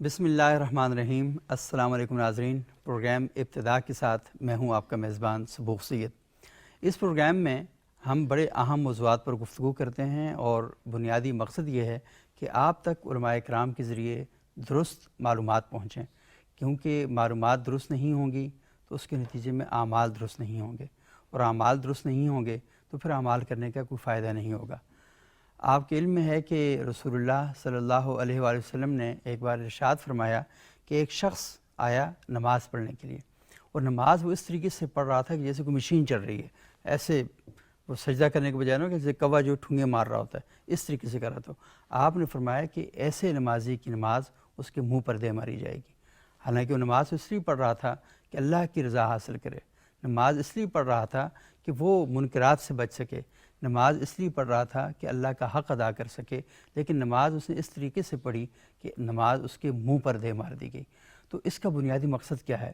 بسم اللہ الرحمن الرحیم۔ السلام علیکم ناظرین، پروگرام ابتدا کے ساتھ میں ہوں آپ کا میزبان صبوح سید۔ اس پروگرام میں ہم بڑے اہم موضوعات پر گفتگو کرتے ہیں اور بنیادی مقصد یہ ہے کہ آپ تک علماء کرام کے ذریعے درست معلومات پہنچیں، کیونکہ معلومات درست نہیں ہوں گی تو اس کے نتیجے میں اعمال درست نہیں ہوں گے، اور اعمال درست نہیں ہوں گے تو پھر اعمال کرنے کا کوئی فائدہ نہیں ہوگا۔ آپ کے علم میں ہے کہ رسول اللہ صلی اللہ علیہ وآلہ وسلم نے ایک بار ارشاد فرمایا کہ ایک شخص آیا نماز پڑھنے کے لیے، اور نماز وہ اس طریقے سے پڑھ رہا تھا کہ جیسے کوئی مشین چل رہی ہے، ایسے وہ سجدہ کرنے کے بجائے نا کہ جیسے کوا جو ٹھونگے مار رہا ہوتا ہے، اس طریقے سے کر رہا تھا۔ آپ نے فرمایا کہ ایسے نمازی کی نماز اس کے منہ پر دے ماری جائے گی، حالانکہ وہ نماز اس لیے پڑھ رہا تھا کہ اللہ کی رضا حاصل کرے، نماز اس لیے پڑھ رہا تھا کہ وہ منکرات سے بچ سکے، نماز اس لیے پڑھ رہا تھا کہ اللہ کا حق ادا کر سکے، لیکن نماز اس نے اس طریقے سے پڑھی کہ نماز اس کے منہ پر دے مار دی گئی۔ تو اس کا بنیادی مقصد کیا ہے؟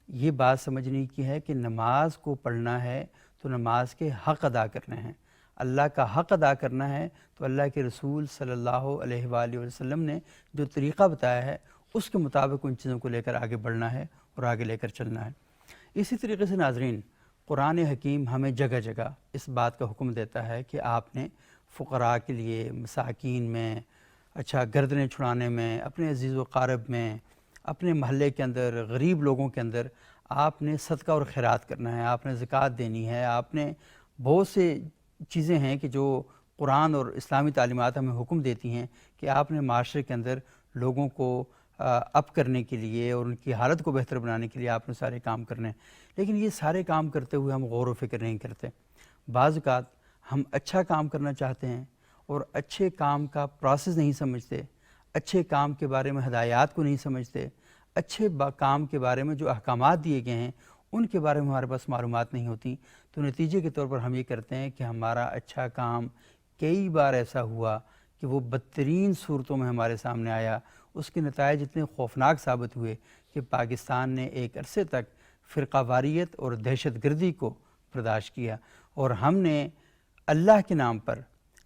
یہ بات سمجھنے کی ہے کہ نماز کو پڑھنا ہے تو نماز کے حق ادا کرنے ہیں، اللہ کا حق ادا کرنا ہے تو اللہ کے رسول صلی اللہ علیہ وآلہ وسلم نے جو طریقہ بتایا ہے اس کے مطابق ان چیزوں کو لے کر آگے بڑھنا ہے اور آگے لے کر چلنا ہے۔ اسی طریقے سے ناظرین، قرآن حکیم ہمیں جگہ جگہ اس بات کا حکم دیتا ہے کہ آپ نے فقراء کے لیے، مساکین میں، گردنیں چھڑانے میں، اپنے عزیز و قارب میں، اپنے محلے کے اندر، غریب لوگوں کے اندر آپ نے صدقہ اور خیرات کرنا ہے، آپ نے زکوٰۃ دینی ہے، آپ نے بہت سے چیزیں ہیں کہ جو قرآن اور اسلامی تعلیمات ہمیں حکم دیتی ہیں کہ آپ نے معاشرے کے اندر لوگوں کو اپ کرنے کے لیے اور ان کی حالت کو بہتر بنانے کے لیے آپ نے سارے کام کرنے ہیں۔ لیکن یہ سارے کام کرتے ہوئے ہم غور و فکر نہیں کرتے۔ بعض اوقات ہم اچھا کام کرنا چاہتے ہیں اور اچھے کام کا پروسیس نہیں سمجھتے، اچھے کام کے بارے میں ہدایات کو نہیں سمجھتے، اچھے کام کے بارے میں جو احکامات دیے گئے ہیں ان کے بارے میں ہمارے پاس معلومات نہیں ہوتی، تو نتیجے کے طور پر ہم یہ کرتے ہیں کہ ہمارا اچھا کام کئی بار ایسا ہوا کہ وہ بدترین صورتوں میں ہمارے سامنے آیا، اس کے نتائج اتنے خوفناک ثابت ہوئے کہ پاکستان نے ایک عرصے تک فرقہ واریت اور دہشت گردی کو برداشت کیا، اور ہم نے اللہ کے نام پر،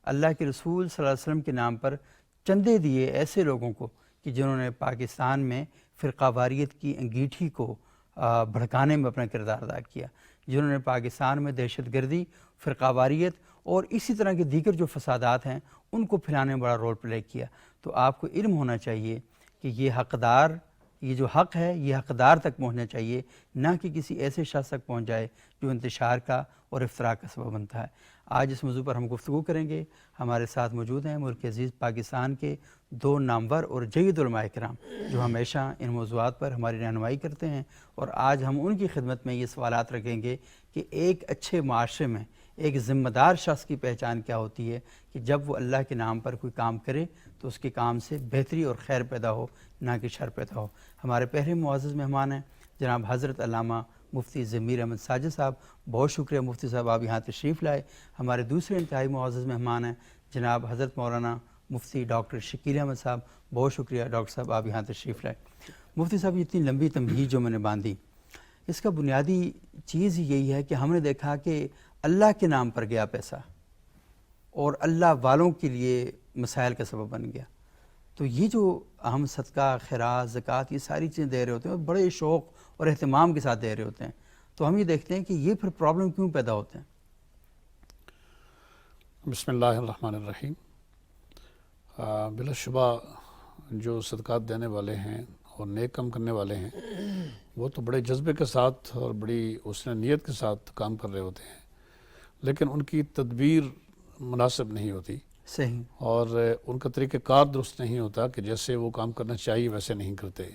اللہ کے رسول صلی اللہ علیہ وسلم کے نام پر چندے دیے ایسے لوگوں کو کہ جنہوں نے پاکستان میں فرقہ واریت کی انگیٹھی کو بھڑکانے میں اپنا کردار ادا کیا، جنہوں نے پاکستان میں دہشت گردی، فرقہ واریت اور اسی طرح کے دیگر جو فسادات ہیں ان کو پھیلانے میں بڑا رول پلے کیا۔ تو آپ کو علم ہونا چاہیے کہ یہ جو حق ہے یہ حقدار تک پہنچنا چاہیے، نہ کہ کسی ایسے شخص تک پہنچ جائے جو انتشار کا اور افطراء کا سبب بنتا ہے۔ آج اس موضوع پر ہم گفتگو کریں گے۔ ہمارے ساتھ موجود ہیں ملک عزیز پاکستان کے دو نامور اور جید علماء کرام جو ہمیشہ ان موضوعات پر ہماری رہنمائی کرتے ہیں، اور آج ہم ان کی خدمت میں یہ سوالات رکھیں گے کہ ایک اچھے معاشرے میں ایک ذمہ دار شخص کی پہچان کیا ہوتی ہے کہ جب وہ اللہ کے نام پر کوئی کام کرے تو اس کے کام سے بہتری اور خیر پیدا ہو، نہ کہ شر پیدا ہو۔ ہمارے پہلے معزز مہمان ہیں جناب حضرت علامہ مفتی ضمیر احمد ساجد صاحب، بہت شکریہ مفتی صاحب آپ یہاں تشریف لائے۔ ہمارے دوسرے انتہائی معزز مہمان ہیں جناب حضرت مولانا مفتی ڈاکٹر شکیل احمد صاحب، بہت شکریہ ڈاکٹر صاحب آپ یہاں تشریف لائے۔ مفتی صاحب، یہ اتنی لمبی تمہید جو میں نے باندھی، اس کا بنیادی چیز یہی ہے کہ ہم نے دیکھا کہ اللہ کے نام پر گیا پیسہ اور اللہ والوں کے لیے مسائل کا سبب بن گیا، تو یہ جو ہم صدقہ، خیرات، زکوٰۃ، یہ ساری چیزیں دے رہے ہوتے ہیں اور بڑے شوق اور اہتمام کے ساتھ دے رہے ہوتے ہیں، تو ہم یہ دیکھتے ہیں کہ یہ پھر پرابلم کیوں پیدا ہوتے ہیں؟ بسم اللہ الرحمن الرحیم۔ بلا شبہ جو صدقات دینے والے ہیں اور نیک کام کرنے والے ہیں وہ تو بڑے جذبے کے ساتھ اور بڑی حسن نیت کے ساتھ کام کر رہے ہوتے ہیں، لیکن ان کی تدبیر مناسب نہیں ہوتی، صحیح، اور ان کا طریقہ کار درست نہیں ہوتا کہ جیسے وہ کام کرنا چاہیے ویسے نہیں کرتے۔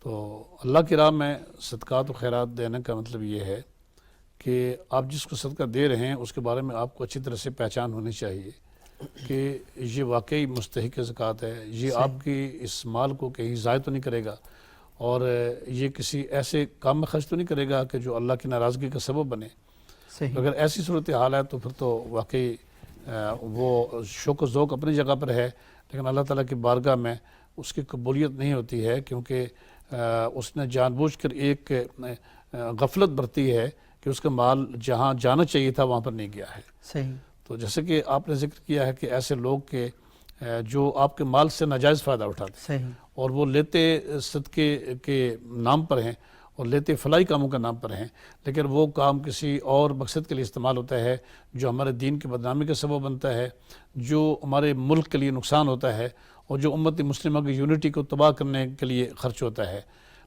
تو اللہ کی راہ میں صدقات و خیرات دینے کا مطلب یہ ہے کہ آپ جس کو صدقہ دے رہے ہیں اس کے بارے میں آپ کو اچھی طرح سے پہچان ہونی چاہیے کہ یہ واقعی مستحق زکوٰۃ ہے، یہ آپ کی اس مال کو کہیں ضائع تو نہیں کرے گا، اور یہ کسی ایسے کام میں خرچ تو نہیں کرے گا کہ جو اللہ کی ناراضگی کا سبب بنے۔ صحیح، اگر ایسی صورتحال ہے تو پھر تو واقعی وہ شوق و ذوق اپنی جگہ پر ہے، لیکن اللہ تعالیٰ کی بارگاہ میں اس کی قبولیت نہیں ہوتی ہے، کیونکہ اس نے جان بوجھ کر ایک غفلت برتی ہے کہ اس کا مال جہاں جانا چاہیے تھا وہاں پر نہیں گیا ہے۔ صحیح، تو جیسے کہ آپ نے ذکر کیا ہے کہ ایسے لوگ کہ جو آپ کے مال سے ناجائز فائدہ اٹھاتے ہیں، صحیح، اور وہ لیتے صدقے کے نام پر ہیں اور لیتے فلاحی کاموں کے نام پر ہیں، لیکن وہ کام کسی اور مقصد کے لیے استعمال ہوتا ہے جو ہمارے دین کی بدنامی کا سبب بنتا ہے، جو ہمارے ملک کے لیے نقصان ہوتا ہے، اور جو امت مسلمہ کی یونٹی کو تباہ کرنے کے لیے خرچ ہوتا ہے.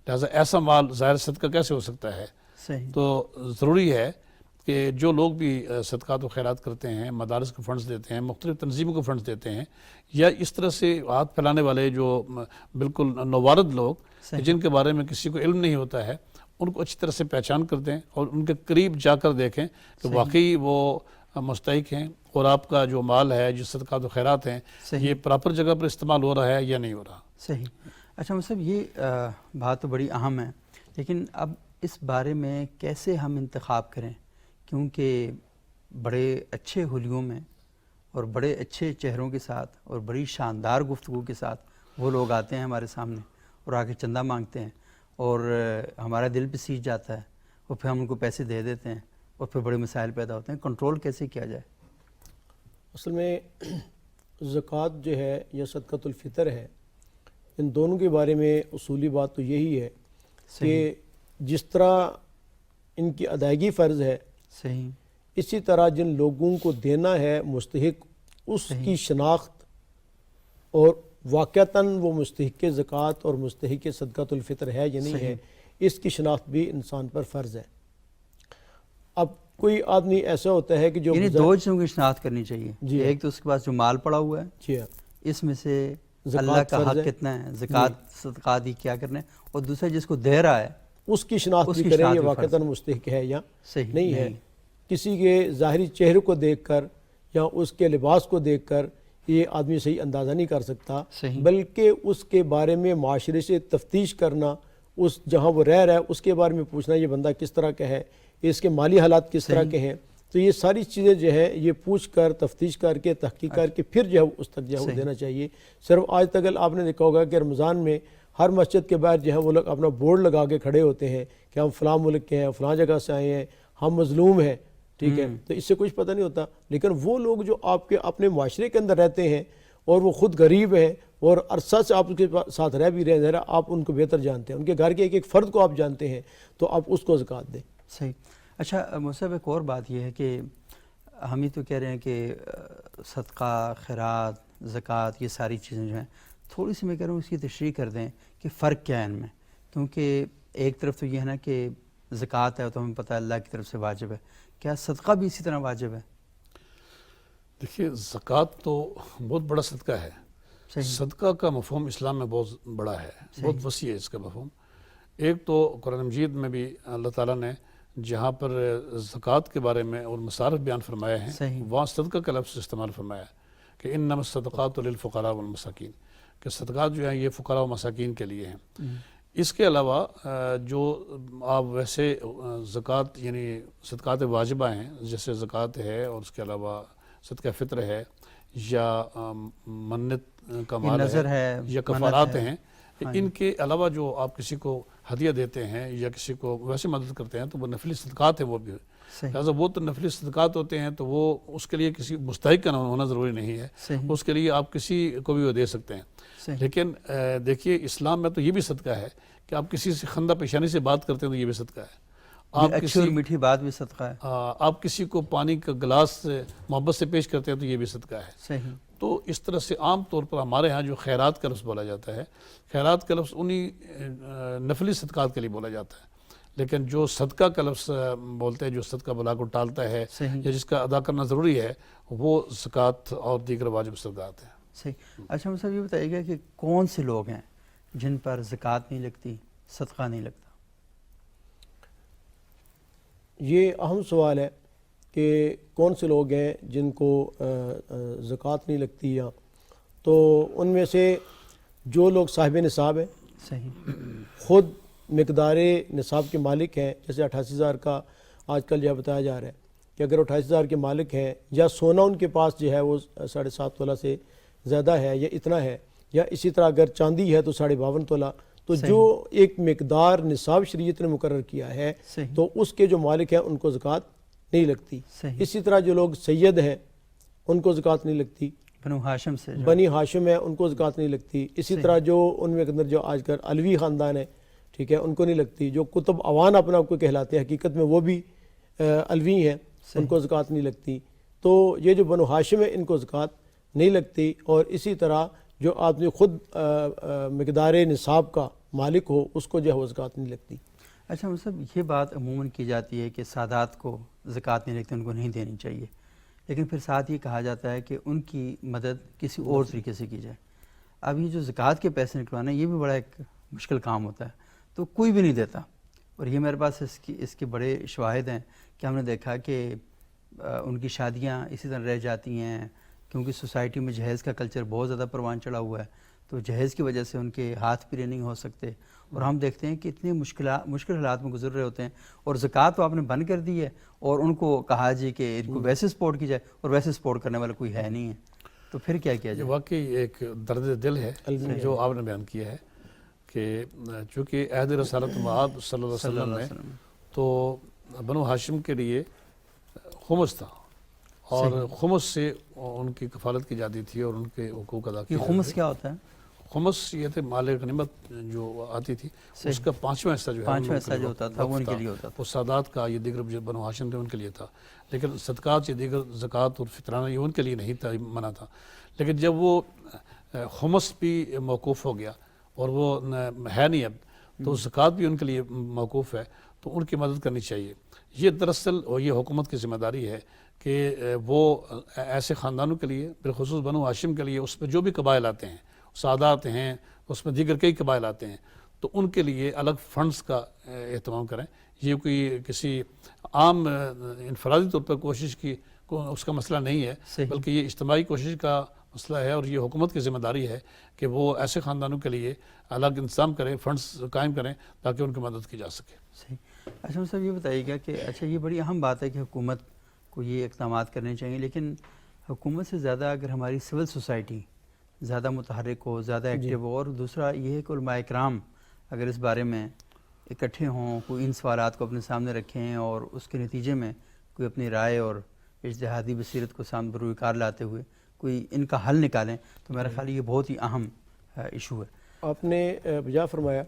لہٰذا ایسا مال ظاہر صدقہ کیسے ہو سکتا ہے؟ صحیح. تو ضروری ہے کہ جو لوگ بھی صدقات و خیرات کرتے ہیں، مدارس کو فنڈز دیتے ہیں، مختلف تنظیموں کو فنڈز دیتے ہیں، یا اس طرح سے ہاتھ پھیلانے والے جو بالکل نوارد لوگ جن کے بارے میں کسی کو علم نہیں ہوتا ہے، ان کو اچھی طرح سے پہچان کر دیں اور ان کے قریب جا کر دیکھیں کہ واقعی وہ مستحق ہیں، اور آپ کا جو مال ہے، جو صدقات و خیرات ہیں، یہ پراپر جگہ پر استعمال ہو رہا ہے یا نہیں ہو رہا. صحیح. اچھا مصعب، یہ بات تو بڑی اہم ہے، لیکن اب اس بارے میں کیسے ہم انتخاب کریں؟ کیونکہ بڑے اچھے حلیوں میں اور بڑے اچھے چہروں کے ساتھ اور بڑی شاندار گفتگو کے ساتھ وہ لوگ آتے ہیں ہمارے سامنے اور آ کے چندہ مانگتے ہیں، اور ہمارا دل بھی سیج جاتا ہے، اور پھر ہم ان کو پیسے دے دیتے ہیں، اور پھر بڑے مسائل پیدا ہوتے ہیں. کنٹرول کیسے کیا جائے؟ اصل میں زکوٰۃ جو ہے یا صدقۃ الفطر ہے، ان دونوں کے بارے میں اصولی بات تو یہی ہے کہ جس طرح ان کی ادائیگی فرض ہے، صحیح، اسی طرح جن لوگوں کو دینا ہے مستحق اس کی شناخت، اور واقعتاً وہ مستحق زکوٰۃ اور مستحق صدقۃ الفطر ہے یا نہیں ہے، اس کی شناخت بھی انسان پر فرض ہے. اب کوئی آدمی ایسا ہوتا ہے کہ جو یعنی دو چیزوں کی شناخت کرنی چاہیے. جی، ایک تو اس کے پاس جو مال پڑا ہوا ہے، جی ہاں، اس میں سے اللہ کا حق کتنا ہے، زکوٰۃ صدقات ہی کیا کرنا ہے، اور دوسرا جس کو دے رہا ہے اس کی شناخت بھی کریں یہ واقعتاً مستحق ہے یا نہیں ہے. کسی کے ظاہری چہرے کو دیکھ کر یا اس کے لباس کو دیکھ کر یہ آدمی صحیح اندازہ نہیں کر سکتا، بلکہ اس کے بارے میں معاشرے سے تفتیش کرنا، اس جہاں وہ رہ رہا ہے اس کے بارے میں پوچھنا یہ بندہ کس طرح کا ہے، اس کے مالی حالات کس طرح کے ہیں. تو یہ ساری چیزیں جو ہے یہ پوچھ کر تفتیش کر کے تحقیق کر کے پھر جو ہے اس تک جو ہے وہ دینا چاہیے. صرف آج تک آپ نے دیکھا ہوگا کہ رمضان میں ہر مسجد کے باہر جو ہے وہ لوگ اپنا بورڈ لگا کے کھڑے ہوتے ہیں کہ ہم فلاں ملک کے ہیں، فلاں جگہ سے آئے ہیں، ہم مظلوم ہیں، ٹھیک ہے. تو اس سے کچھ پتہ نہیں ہوتا، لیکن وہ لوگ جو آپ کے اپنے معاشرے کے اندر رہتے ہیں اور وہ خود غریب ہیں اور عرصہ سے آپ کے ساتھ رہ بھی رہے ہیں، ذرا آپ ان کو بہتر جانتے ہیں، ان کے گھر کے ایک ایک فرد کو آپ جانتے ہیں، تو آپ اس کو زکوٰۃ دیں. صحیح. اچھا مصعب، ایک اور بات یہ ہے کہ ہم ہی تو کہہ رہے ہیں کہ صدقہ، خیرات، زکوٰۃ، یہ ساری چیزیں جو ہیں، تھوڑی سی میں کہہ رہا ہوں اس کی تشریح کر دیں کہ فرق کیا ہے ان میں. کیونکہ ایک طرف تو یہ ہے نا کہ زکوٰۃ ہے تو ہمیں پتہ ہے اللہ کی طرف سے واجب ہے، کیا صدقہ بھی اسی طرح واجب ہے؟ دیکھیے، زکوٰۃ تو بہت بڑا صدقہ ہے. صدقہ کا مفہوم اسلام میں بہت بڑا ہے، بہت وسیع ہے اس کا مفہوم. ایک تو قرآن مجید میں بھی اللہ تعالیٰ نے جہاں پر زکوٰۃ کے بارے میں اور مصارف بیان فرمایا ہیں، وہاں صدقہ کا لفظ استعمال فرمایا ہے کہ انما الصدقات للفقراء والمساکین، کہ صدقات جو ہیں یہ فقراء و مساکین کے لیے ہیں. اس کے علاوہ جو آپ ویسے زکوٰۃ یعنی صدقات واجبہ ہیں، جیسے زکوٰۃ ہے اور اس کے علاوہ صدقہ فطر ہے یا منت کا مال ہے یا کفارات ہیں، ان کے علاوہ جو آپ کسی کو ہدیہ دیتے ہیں یا کسی کو ویسے مدد کرتے ہیں تو وہ نفلی صدقات ہیں. وہ بھی لہٰذا وہ تو نفلی صدقات ہوتے ہیں، تو وہ اس کے لیے کسی مستحق کا ہونا ضروری نہیں ہے، اس کے لیے آپ کسی کو بھی وہ دے سکتے ہیں. لیکن دیکھیے، اسلام میں تو یہ بھی صدقہ ہے کہ آپ کسی سے خندہ پیشانی سے بات کرتے ہیں تو یہ بھی صدقہ ہے. آپ اچھی اور میٹھی بات بھی صدقہ ہے. آپ کسی کو پانی کا گلاس محبت سے پیش کرتے ہیں تو یہ بھی صدقہ ہے. صحیح. تو اس طرح سے عام طور پر ہمارے ہاں جو خیرات کا لفظ بولا جاتا ہے، خیرات کا لفظ انہی نفلی صدقات کے لیے بولا جاتا ہے. لیکن جو صدقہ کا لفظ بولتے ہیں، جو صدقہ بلا کو ٹالتا ہے یا جس کا ادا کرنا ضروری ہے، وہ زکوٰۃ اور دیگر واجب صدقات ہیں. صحیح. اچھا مصعب، یہ بتائیے گا کہ کون سے لوگ ہیں جن پر زکوٰۃ نہیں لگتی، صدقہ نہیں لگتا؟ یہ اہم سوال ہے کہ کون سے لوگ ہیں جن کو زکوٰۃ نہیں لگتی. یا تو ان میں سے جو لوگ صاحب نصاب ہیں، صحیح، خود مقدار نصاب کے مالک ہیں، جیسے 88,000 کا آج کل جو بتایا جا رہا ہے کہ اگر 28,000 کے مالک ہیں، یا سونا ان کے پاس جو ہے وہ 7.5 تولہ سے زیادہ ہے یا اتنا ہے، یا اسی طرح اگر چاندی ہے تو 52.5 تولہ، تو جو ایک مقدار نصاب شریعت نے مقرر کیا ہے تو اس کے جو مالک ہیں ان کو زکوٰۃ نہیں لگتی. اسی طرح جو لوگ سید ہیں ان کو زکوٰۃ نہیں لگتی. بنو ہاشم سے بنی ہاشم ہے ان کو زکوٰۃ نہیں لگتی. اسی طرح جو ان میں اندر جو آج کل علوی خاندان ہے ٹھیک ہے ان کو نہیں لگتی. جو کتب عوان اپنے آپ کو کہلاتے ہیں حقیقت میں وہ بھی علوی ہیں ان کو زکوٰۃ نہیں لگتی. تو یہ جو بنو ہاشم ہے ان کو زکوٰۃ نہیں لگتی. اور اسی طرح جو آدمی خود مقدار نصاب کا مالک ہو اس کو جو ہے وہ زکوٰۃ نہیں لگتی. اچھا مطلب یہ بات عموماً کی جاتی ہے کہ سادات کو زکوٰۃ نہیں لگتی، ان کو نہیں دینی چاہیے، لیکن پھر ساتھ یہ کہا جاتا ہے کہ ان کی مدد کسی اور طریقے سے کی جائے. اب یہ جو زکوٰۃ کے پیسے نکلوانا یہ بھی بڑا ایک مشکل کام ہوتا ہے، تو کوئی بھی نہیں دیتا. اور یہ میرے پاس اس کے بڑے شواہد ہیں کہ ہم نے دیکھا کہ ان کی شادیاں اسی طرح رہ جاتی ہیں کیونکہ سوسائٹی میں جہیز کا کلچر بہت زیادہ پروان چڑھا ہوا ہے، تو جہیز کی وجہ سے ان کے ہاتھ پیرے نہیں ہو سکتے. اور ہم دیکھتے ہیں کہ اتنے مشکل حالات میں گزر رہے ہوتے ہیں، اور زکوٰۃ تو آپ نے بند کر دی ہے اور ان کو کہا جی کہ ان کو ویسے سپورٹ کی جائے، اور ویسے سپورٹ کرنے والا کوئی ہے نہیں ہے، تو پھر کیا کیا جائے؟ واقعی ایک درد دل ہے جو آپ نے بیان کیا ہے کہ چونکہ عہد رسالت مآب صلی اللہ علیہ وسلم میں تو بنو ہاشم کے لیے خمس تھا، اور خمس سے ان کی کفالت کی جاتی تھی اور ان کے حقوق ادا کیے. یہ خمس کیا ہوتا ہے؟ خمس یہ تھے مال غنیمت جو آتی تھی اس کا 5واں حصہ جو ہے 5واں حصہ جو ہوتا تھا وہ ان کے لیے ہوتا تھا. وہ سادات کا یہ دیگر جو بنو ہاشم تھے ان کے لیے تھا، لیکن صدقات یہ دیگر زکوٰۃ اور فطرانہ یہ ان کے لیے نہیں تھا، منع تھا. لیکن جب وہ خمس بھی موقوف ہو گیا اور وہ ہے نہیں اب، تو زکوٰۃ بھی ان کے لیے موقوف ہے، تو ان کی مدد کرنی چاہیے. یہ دراصل یہ حکومت کی ذمہ داری ہے کہ وہ ایسے خاندانوں کے لیے بالخصوص بنو ہاشم کے لیے اس میں جو بھی قبائل آتے ہیں، سادات ہیں، اس میں دیگر کئی قبائل آتے ہیں، تو ان کے لیے الگ فنڈز کا اہتمام کریں. یہ کوئی کسی عام انفرادی طور پر کوشش کی اس کا مسئلہ نہیں ہے، بلکہ یہ اجتماعی کوشش کا مسئلہ ہے، اور یہ حکومت کی ذمہ داری ہے کہ وہ ایسے خاندانوں کے لیے الگ انتظام کریں، فنڈز قائم کریں تاکہ ان کی مدد کی جا سکے. صحیح. اچھا صاحب یہ بتائیے گا کہ اچھا یہ بڑی اہم بات ہے کہ حکومت کو یہ اقدامات کرنے چاہیے، لیکن حکومت سے زیادہ اگر ہماری سول سوسائٹی زیادہ متحرک ہو، زیادہ ایکٹیو ہو، اور دوسرا یہ ہے کہ علماء کرام اگر اس بارے میں اکٹھے ہوں، کوئی ان سوالات کو اپنے سامنے رکھیں اور اس کے نتیجے میں کوئی اپنی رائے اور اجتہادی بصیرت کو سامنے بروئے کار لاتے ہوئے کوئی ان کا حل نکالیں، تو میرا خیال یہ بہت ہی اہم ایشو ہے. آپ نے بجا فرمایا،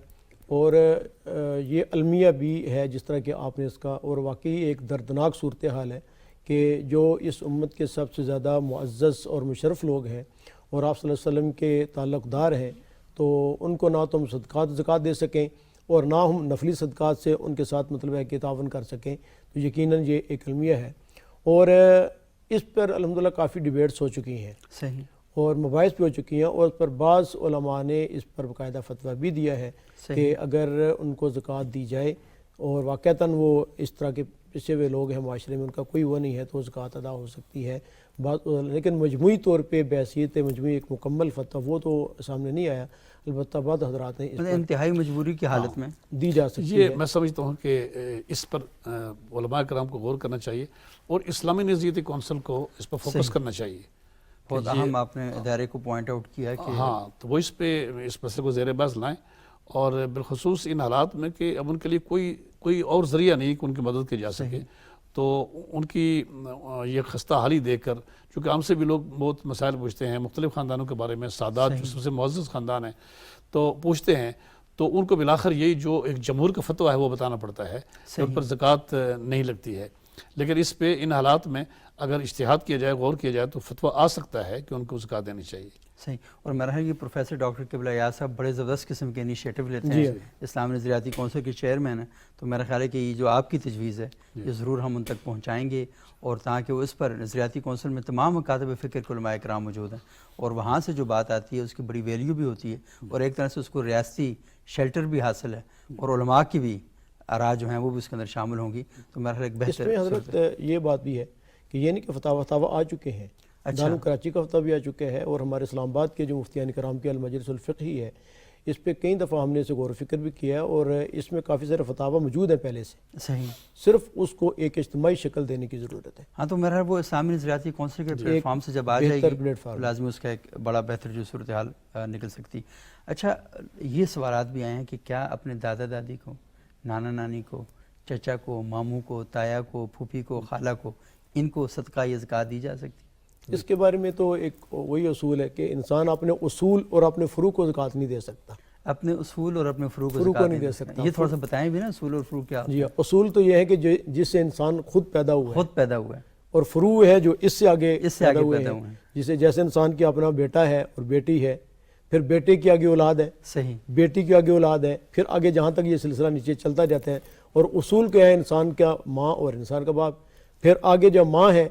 اور یہ المیہ بھی ہے جس طرح کہ آپ نے اس کا، اور واقعی ایک دردناک صورتحال ہے کہ جو اس امت کے سب سے زیادہ معزز اور مشرف لوگ ہیں اور آپ صلی اللہ علیہ وسلم کے تعلق دار ہیں، تو ان کو نہ تو ہم صدقات زکوٰۃ دے سکیں اور نہ ہم نفلی صدقات سے ان کے ساتھ مطلب ہے کہ تعاون کر سکیں، تو یقیناً یہ ایک المیہ ہے. اور اس پر الحمدللہ کافی ڈیبیٹس ہو چکی ہیں، صحیح، اور مباحث بھی ہو چکی ہیں، اور اس پر بعض علماء نے اس پر باقاعدہ فتویٰ بھی دیا ہے کہ اگر ان کو زکوٰۃ دی جائے اور واقعتاً وہ اس طرح کے پسے ہوئے لوگ ہیں معاشرے میں، ان کا کوئی وہ نہیں ہے، تو زکوٰۃ ادا ہو سکتی ہے. لیکن مجموعی طور پہ بحیثیت مجموعی ایک مکمل فتویٰ وہ تو سامنے نہیں آیا، البتہ بعض حضرات نے اس پر انتہائی مجبوری کی حالت میں دی جا سکتی یہ ہے. میں سمجھتا ہوں کہ اس پر علماء کرام کو غور کرنا چاہیے اور اسلامی نزیتی کونسل کو اس پر فوکس کرنا چاہیے. بہت اہم آپ نے ادارے کو پوائنٹ آؤٹ کیا کہ ہاں، تو وہ اس مسئلے کو زیر بحث لائیں، اور بالخصوص ان حالات میں کہ اب ان کے لیے کوئی اور ذریعہ نہیں کہ ان کی مدد کی جا سکے، تو ان کی یہ خستہ حالی دیکھ کر، چونکہ ہم سے بھی لوگ بہت مسائل پوچھتے ہیں مختلف خاندانوں کے بارے میں، سادات جو سب سے معزز خاندان ہیں تو پوچھتے ہیں، تو ان کو بالآخر یہی جو ایک جمہور کا فتویٰ ہے وہ بتانا پڑتا ہے کہ ان پر زکوٰۃ نہیں لگتی ہے. لیکن اس پہ ان حالات میں اگر اجتہاد کیا جائے، غور کیا جائے، تو فتویٰ آ سکتا ہے کہ ان کو زکوٰۃ دینی چاہیے. صحیح. اور میرا خیال یہ پروفیسر ڈاکٹر قبلہ یاز صاحب بڑے زبردست قسم کے انیشیٹو لیتے ہیں، اسلامی نظریاتی کونسل کے چیئرمین ہیں، تو میرا خیال ہے کہ یہ جو آپ کی تجویز ہے یہ ضرور ہم ان تک پہنچائیں گے، اور تاکہ وہ اس پر نظریاتی کونسل میں تمام مکاتب فکر کے علماء کرام موجود ہیں، اور وہاں سے جو بات آتی ہے اس کی بڑی ویلیو بھی ہوتی ہے، اور ایک طرح سے اس کو ریاستی شیلٹر بھی حاصل ہے، اور علماء کی بھی آراء جو ہیں وہ بھی اس کے اندر شامل ہوں گی. تو میرا خیال ایک بہتر اس میں حضرت یہ بات بھی ہے کہ یہ نہیں کہ فتاوی آ چکے ہیں، دارالعلوم کراچی کا فتویٰ بھی آ چکے ہیں، اور ہمارے اسلام آباد کے جو مفتیان کرام کے المجلس الفقہی ہے اس پہ کئی دفعہ ہم نے اسے غور و فکر بھی کیا، اور اس میں کافی سارے فتاوی موجود ہیں پہلے سے. صحیح. صرف اس کو ایک اجتماعی شکل دینے کی ضرورت ہے. ہاں، تو میرا وہ اسلامی نظریاتی کونسل کے پلیٹ فارم سے جب آ جائے گی تو لازمی اس کا ایک بڑا بہتر جو صورتحال نکل سکتی. اچھا یہ سوالات بھی آئے ہیں کہ کیا اپنے دادا دادی کو، نانا نانی کو، چچا کو، ماموں کو، تایا کو، پھوپھی کو، خالہ کو، ان کو صدقہ یا زکوٰۃ دی جا سکتی؟ اس کے بارے میں تو ایک وہی اصول ہے کہ انسان اپنے اصول اور اپنے فروع کو زکوٰۃ نہیں دے سکتا. اپنے اصول اور اپنے فروع کو زکوٰۃ نہیں دے سکتا. یہ تھوڑا سا بتائیں بھی نا اصول اور فروع کیا. جی اصول تو یہ ہے کہ جس سے انسان خود پیدا ہوا ہے اور فروع ہے جو اس سے آگے پیدا ہوئے ہیں. جسے جیسے انسان کی اپنا بیٹا ہے اور بیٹی ہے، پھر بیٹے کی آگے اولاد ہے، صحیح، بیٹی کی آگے اولاد ہے، پھر آگے جہاں تک یہ سلسلہ نیچے چلتا جاتا ہے. اور اصول کیا ہے؟ انسان کا ماں اور انسان کا باپ. پھر آگے جب ماں ہے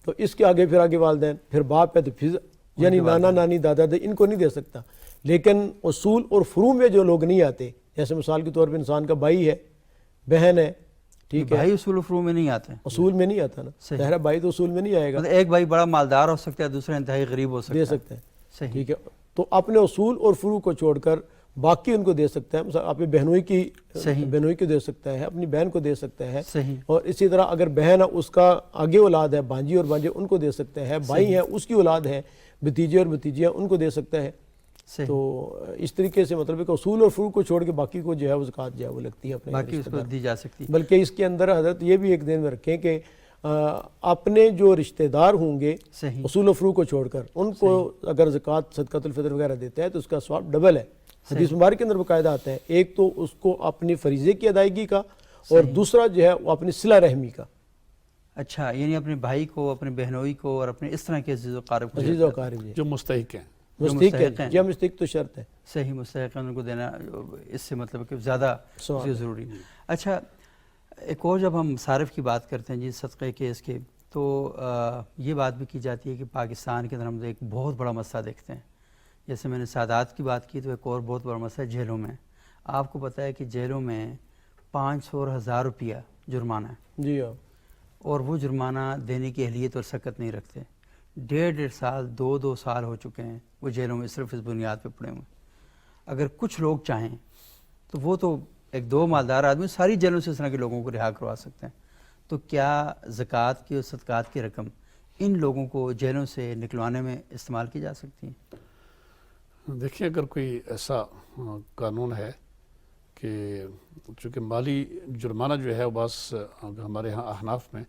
تو اس کے آگے پھر آگے والدین، پھر باپ ہے تو پھر یعنی نانا نانی دادا دے، ان کو نہیں دے سکتا. لیکن اصول اور فروع میں جو لوگ نہیں آتے، جیسے مثال کے طور پہ انسان کا بھائی ہے، بہن ہے، ٹھیک ہے، بھائی اصول و فروع میں نہیں آتے. اصول میں نہیں آتا نا، ظاہر بھائی تو اصول میں نہیں آئے گا. ایک بھائی بڑا مالدار ہو سکتا ہے، دوسرا انتہائی غریب ہو سکتا ہے، دے سکتے ہیں، ٹھیک ہے. تو اپنے اصول اور فروع کو چھوڑ کر باقی ان کو دے سکتا ہے. مثلا اپنی بہنوئی کو دے سکتا ہے، اپنی بہن کو دے سکتا ہے. اور اسی طرح اگر بہن ہے اس کا آگے اولاد ہے، بھانجی اور بھانجے، ان کو دے سکتا ہے. بھائی ہے اس کی اولاد ہے، بھتیجے اور بھتیجیاں، ان کو دے سکتا ہے. تو اس طریقے سے مطلب ہے کہ اصول اور فروع کو چھوڑ کے باقی کو جو ہے وہ زکوٰۃ جو ہے وہ لگتی ہے، باقی اس کو دی جا سکتی ہے. بلکہ اس کے اندر حضرت یہ بھی ایک دین میں رکھیں کہ اپنے جو رشتہ دار ہوں گے اصول و فروع کو چھوڑ کر، ان کو اگر زکوٰۃ صدقۃ الفطر وغیرہ دیتا ہے تو اس کا ثواب ڈبل ہے. حدیث مبارک کے اندر باقاعدہ آتا ہے، ایک تو اس کو اپنی فریضے کی ادائیگی کا، اور دوسرا جو ہے وہ اپنی صلہ رحمی کا. اچھا، یعنی اپنے بھائی کو، اپنے بہنوئی کو اور اپنے اس طرح کے عزیز و قارب جو مستحق ہیں، مستحق تو شرط ہے. صحیح، مستحق ان کو دینا اس سے مطلب کہ زیادہ ضروری. اچھا، ایک اور جب ہم مصارف کی بات کرتے ہیں جی صدقے کے اس کے، تو یہ بات بھی کی جاتی ہے کہ پاکستان کے اندر ہم ایک بہت بڑا مسئلہ دیکھتے ہیں. جیسے میں نے سادات کی بات کی تو ایک اور بہت بڑا مسئلہ جیلوں میں. آپ کو پتہ ہے کہ جیلوں میں 500 اور 1000 روپیہ جرمانہ ہے. جی ہاں. اور وہ جرمانہ دینے کی اہلیت اور سکت نہیں رکھتے. 1.5 سال 2 سال ہو چکے ہیں وہ جیلوں میں صرف اس بنیاد پہ پڑے ہوئے. اگر کچھ لوگ چاہیں تو وہ تو ایک 2 مالدار آدمی ساری جیلوں سے اس طرح کے لوگوں کو رہا کروا سکتے ہیں. تو کیا زکوٰۃ کی اور صدقات کی رقم ان لوگوں کو جیلوں سے نکلوانے میں استعمال کی جا سکتی ہے؟ دیکھیں، اگر کوئی ایسا قانون ہے کہ چونکہ مالی جرمانہ جو ہے وہ بس ہمارے ہاں احناف میں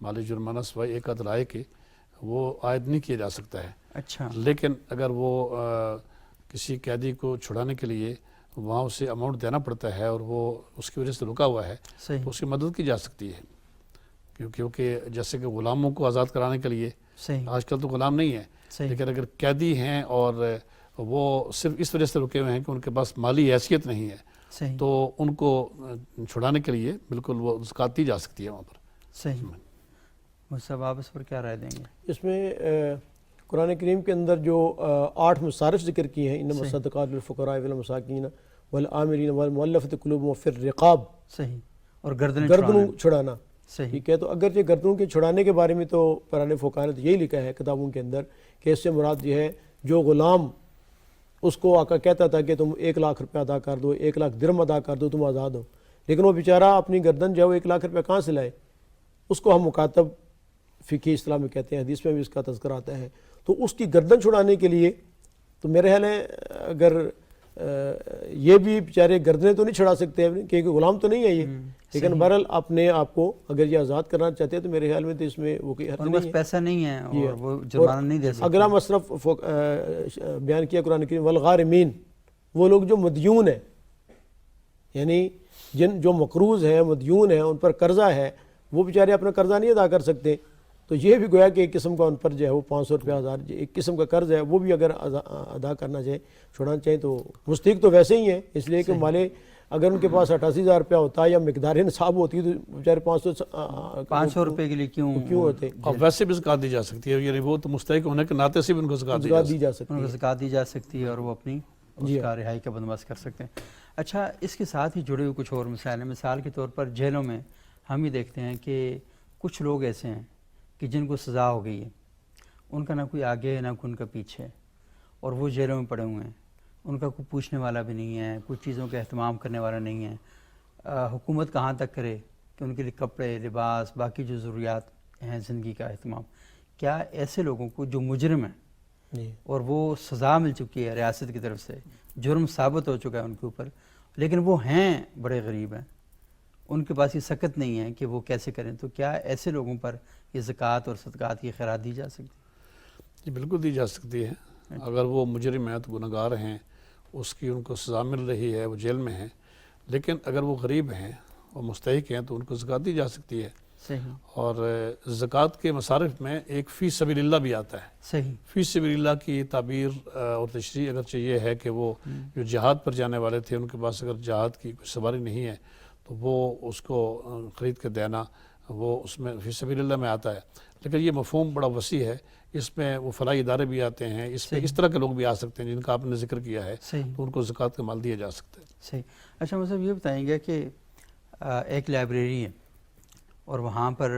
مالی جرمانہ سوائے ایک آدھ رائے کے وہ عائد نہیں کیا جا سکتا ہے. اچھا، لیکن اگر وہ کسی قیدی کو چھڑانے کے لیے وہاں اسے اماؤنٹ دینا پڑتا ہے اور وہ اس کی وجہ سے رکا ہوا ہے تو اس کی مدد کی جا سکتی ہے. کیونکہ جیسے کہ غلاموں کو آزاد کرانے کے لیے آج کل تو غلام نہیں ہے، لیکن اگر قیدی ہیں اور وہ صرف اس وجہ سے رکے ہوئے ہیں کہ ان کے پاس مالی حیثیت نہیں ہے، تو ان کو چھڑانے کے لیے بالکل وہ زکوٰۃ دی جا سکتی ہے وہاں پر. صحیح. مصطفیٰ، آپ اس پر کیا رائے دیں گے؟ اس میں قرآن کریم کے اندر جو 8 مصارف ذکر کیے ہیں، انما الصدقات للفقراء والمساکین والعاملین والمؤلفۃ قلوبهم وفی الرقاب، صحیح، اور گردنیں چھڑانا. صحیح، ٹھیک ہے. تو اگرچہ گردنوں کے چھڑانے کے بارے میں تو پرانے فقہاء نے یہی لکھا ہے کتابوں کے اندر کہ اس سے مراد یہ ہے جو غلام اس کو آقا کہتا تھا کہ تم 1 لاکھ روپے ادا کر دو، 1 لاکھ درہم ادا کر دو، تم آزاد ہو، لیکن وہ بیچارہ اپنی گردن جو ہے 1 لاکھ روپے کہاں سے لائے؟ اس کو ہم مکاتب فقہی اصطلاح میں کہتے ہیں، حدیث میں بھی اس کا تذکرہ آتا ہے. تو اس کی گردن چھڑانے کے لیے تو میرے خیال ہے اگر یہ بھی بیچارے گردنیں تو نہیں چھڑا سکتے کیونکہ غلام تو نہیں ہے یہ، لیکن بہرحال اپنے آپ کو اگر یہ آزاد کرنا چاہتے ہیں تو میرے خیال میں تو اس میں وہ کوئی حرج نہیں ہے. پیسہ نہیں ہے اور وہ جرمانہ نہیں دے سکتے. اگلا مصرف بیان کیا قرآن کریم، والغارمین، وہ لوگ جو مدیون ہیں، یعنی جو مقروض ہیں، مدیون ہیں، ان پر قرضہ ہے، وہ بیچارے اپنا قرضہ نہیں ادا کر سکتے. تو یہ بھی گویا کہ ایک قسم کا ان پر جو ہے وہ 500 روپیہ 1000 ایک قسم کا قرض ہے، وہ بھی اگر ادا کرنا چاہے، چھوڑانا چاہے تو مستحق تو ویسے ہی ہیں، اس لیے کہ مالے اگر ان کے پاس 88,000 روپیہ ہوتا ہے یا مقدار نصاب ہوتی تو بیچارے 500 روپے کے لیے کیوں ہوتے. اب ویسے بھی زکوٰۃ دی جا سکتی ہے، یعنی وہ تو مستحق ہونے کے ناطے سے بھی ان کو زکوٰۃ دی جا سکتی ہے اور وہ اپنی اس کا رہائی کا بندوبست کر سکتے ہیں. اچھا، اس کے ساتھ ہی جڑے ہوئے کچھ اور مسائل ہیں. مثال کے طور پر جیلوں میں ہم یہ دیکھتے ہیں کہ کچھ لوگ ایسے ہیں کہ جن کو سزا ہو گئی ہے، ان کا نہ کوئی آگے ہے نہ کوئی ان کا پیچھے، اور وہ جیلوں میں پڑے ہوئے ہیں. ان کا کوئی پوچھنے والا بھی نہیں ہے، کچھ چیزوں کا اہتمام کرنے والا نہیں ہے. حکومت کہاں تک کرے کہ ان کے لیے کپڑے، لباس، باقی جو ضروریات ہیں زندگی کا اہتمام. کیا ایسے لوگوں کو جو مجرم ہیں اور وہ سزا مل چکی ہے ریاست کی طرف سے، جرم ثابت ہو چکا ہے ان کے اوپر، لیکن وہ ہیں بڑے غریب ہیں، ان کے پاس یہ سکت نہیں ہے کہ وہ کیسے کریں، تو کیا ایسے لوگوں پر یہ زکوٰۃ اور صدقات کی خیرات دی جا سکتی؟ یہ بالکل دی جا سکتی ہے. اگر وہ مجرم ہیں تو گنہگار ہیں، اس کی ان کو سزا مل رہی ہے، وہ جیل میں ہیں، لیکن اگر وہ غریب ہیں اور مستحق ہیں تو ان کو زکوٰۃ دی جا سکتی ہے. صحیح. اور زکوٰۃ کے مصارف میں ایک فی سبیل اللہ بھی آتا ہے. صحیح. فی سبیل اللہ کی تعبیر اور تشریح اگرچہ یہ ہے کہ وہ جو جہاد پر جانے والے تھے ان کے پاس اگر جہاد کی کوئی سواری نہیں ہے تو وہ اس کو خرید کے دینا وہ اس میں فی سبیل اللہ میں آتا ہے. لیکن یہ مفہوم بڑا وسیع ہے، اس میں وہ فلاحی ادارے بھی آتے ہیں، اس میں اس طرح کے لوگ بھی آ سکتے ہیں جن کا آپ نے ذکر کیا ہے، تو ان کو زکوٰۃ کا مال دیا جا سکتا ہے. صحیح. اچھا مطلب یہ بتائیں گے کہ ایک لائبریری ہے اور وہاں پر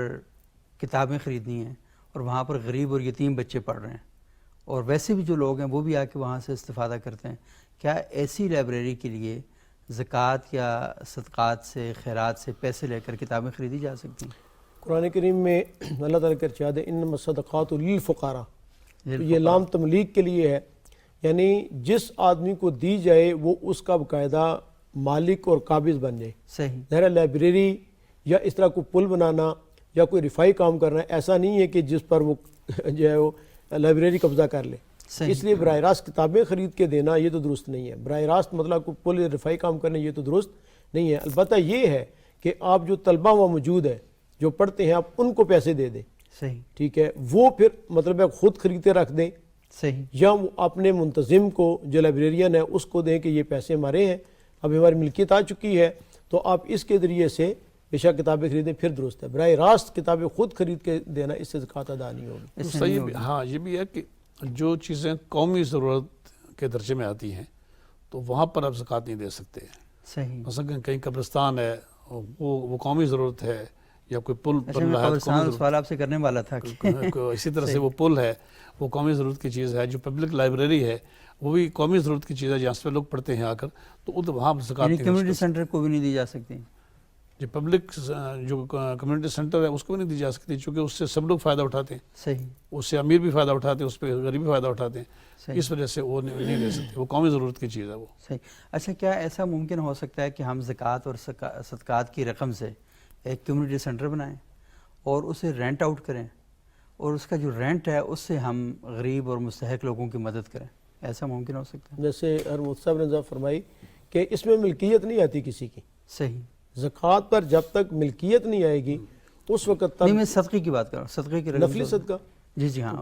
کتابیں خریدنی ہیں اور وہاں پر غریب اور یتیم بچے پڑھ رہے ہیں اور ویسے بھی جو لوگ ہیں وہ بھی آ کے وہاں سے استفادہ کرتے ہیں، کیا ایسی لائبریری کے لیے زکوٰۃ یا صدقات سے خیرات سے پیسے لے کر کتابیں خریدی جا سکتی ہیں؟ قرآن کریم میں اللہ تعالیٰ کا ارشاد ہے انما الصدقات للفقراء، یہ لام تملیغ کے لیے ہے، یعنی جس آدمی کو دی جائے وہ اس کا باقاعدہ مالک اور قابض بن جائے. صحیح. ظاہر لائبریری یا اس طرح کوئی پل بنانا یا کوئی رفائی کام کرنا ایسا نہیں ہے کہ جس پر وہ جو ہے وہ لائبریری قبضہ کر لے. اس لیے براہ راست کتابیں خرید کے دینا یہ تو درست نہیں ہے. براہ راست مطلب کوئی پل یا رفائی کام کرنا یہ تو درست نہیں ہے. البتہ یہ ہے کہ آپ جو طلبہ وہاں موجود ہے جو پڑھتے ہیں آپ ان کو پیسے دے دیں. صحیح. ٹھیک ہے، وہ پھر مطلب ہے خود خریدتے رکھ دیں. صحیح. یا وہ اپنے منتظم کو جو لائبریرین ہے اس کو دیں کہ یہ پیسے ہمارے ہیں، اب ہماری ملکیت آ چکی ہے تو آپ اس کے ذریعے سے بے شک کتابیں خریدیں، پھر درست ہے. براہ راست کتابیں خود خرید کے دینا اس سے زکوٰۃ ادا نہیں ہوگی. صحیح. ہاں یہ بھی ہے کہ جو چیزیں قومی ضرورت کے درجے میں آتی ہیں تو وہاں پر آپ زکوٰۃ نہیں دے سکتے. صحیح. مثلا کہیں قبرستان ہے وہ قومی ضرورت ہے، یا کوئی پل بن رہا ہے، سوال آپ سے کرنے والا تھا اسی طرح سے وہ پل ہے وہ قومی ضرورت کی چیز ہے. جو پبلک لائبریری ہے وہ بھی قومی ضرورت کی چیز ہے جہاں سے لوگ پڑھتے ہیں آ کر، تو وہاں زکوٰۃ کمیونٹی سینٹر کو بھی نہیں دی جا سکتی. جو پبلک جو کمیونٹی سینٹر ہے اس کو بھی نہیں دی جا سکتی چونکہ اس سے سب لوگ فائدہ اٹھاتے ہیں. صحیح. اس سے امیر بھی فائدہ اٹھاتے ہیں، اس پہ غریب بھی فائدہ اٹھاتے ہیں، اس وجہ سے وہ نہیں دے سکتے، وہ قومی ضرورت کی چیز ہے وہ. صحیح. اچھا کیا ایسا ممکن ہو سکتا ہے کہ ہم زکوٰۃ اور صدقات کی رقم سے ایک کمیونٹی سینٹر بنائیں اور اسے رینٹ آؤٹ کریں اور اس کا جو رینٹ ہے اس سے ہم غریب اور مستحق لوگوں کی مدد کریں؟ ایسا ممکن ہو سکتا ہے؟ جیسے حضرت صاحب نے فرمائی کہ اس میں ملکیت نہیں آتی کسی کی. صحیح. زکوٰۃ پر جب تک ملکیت نہیں آئے گی اس وقت تک نہیں، میں صدقے کی بات کر رہا ہوں، صدقے کی رقم. نفلی صدقہ. جی ہاں.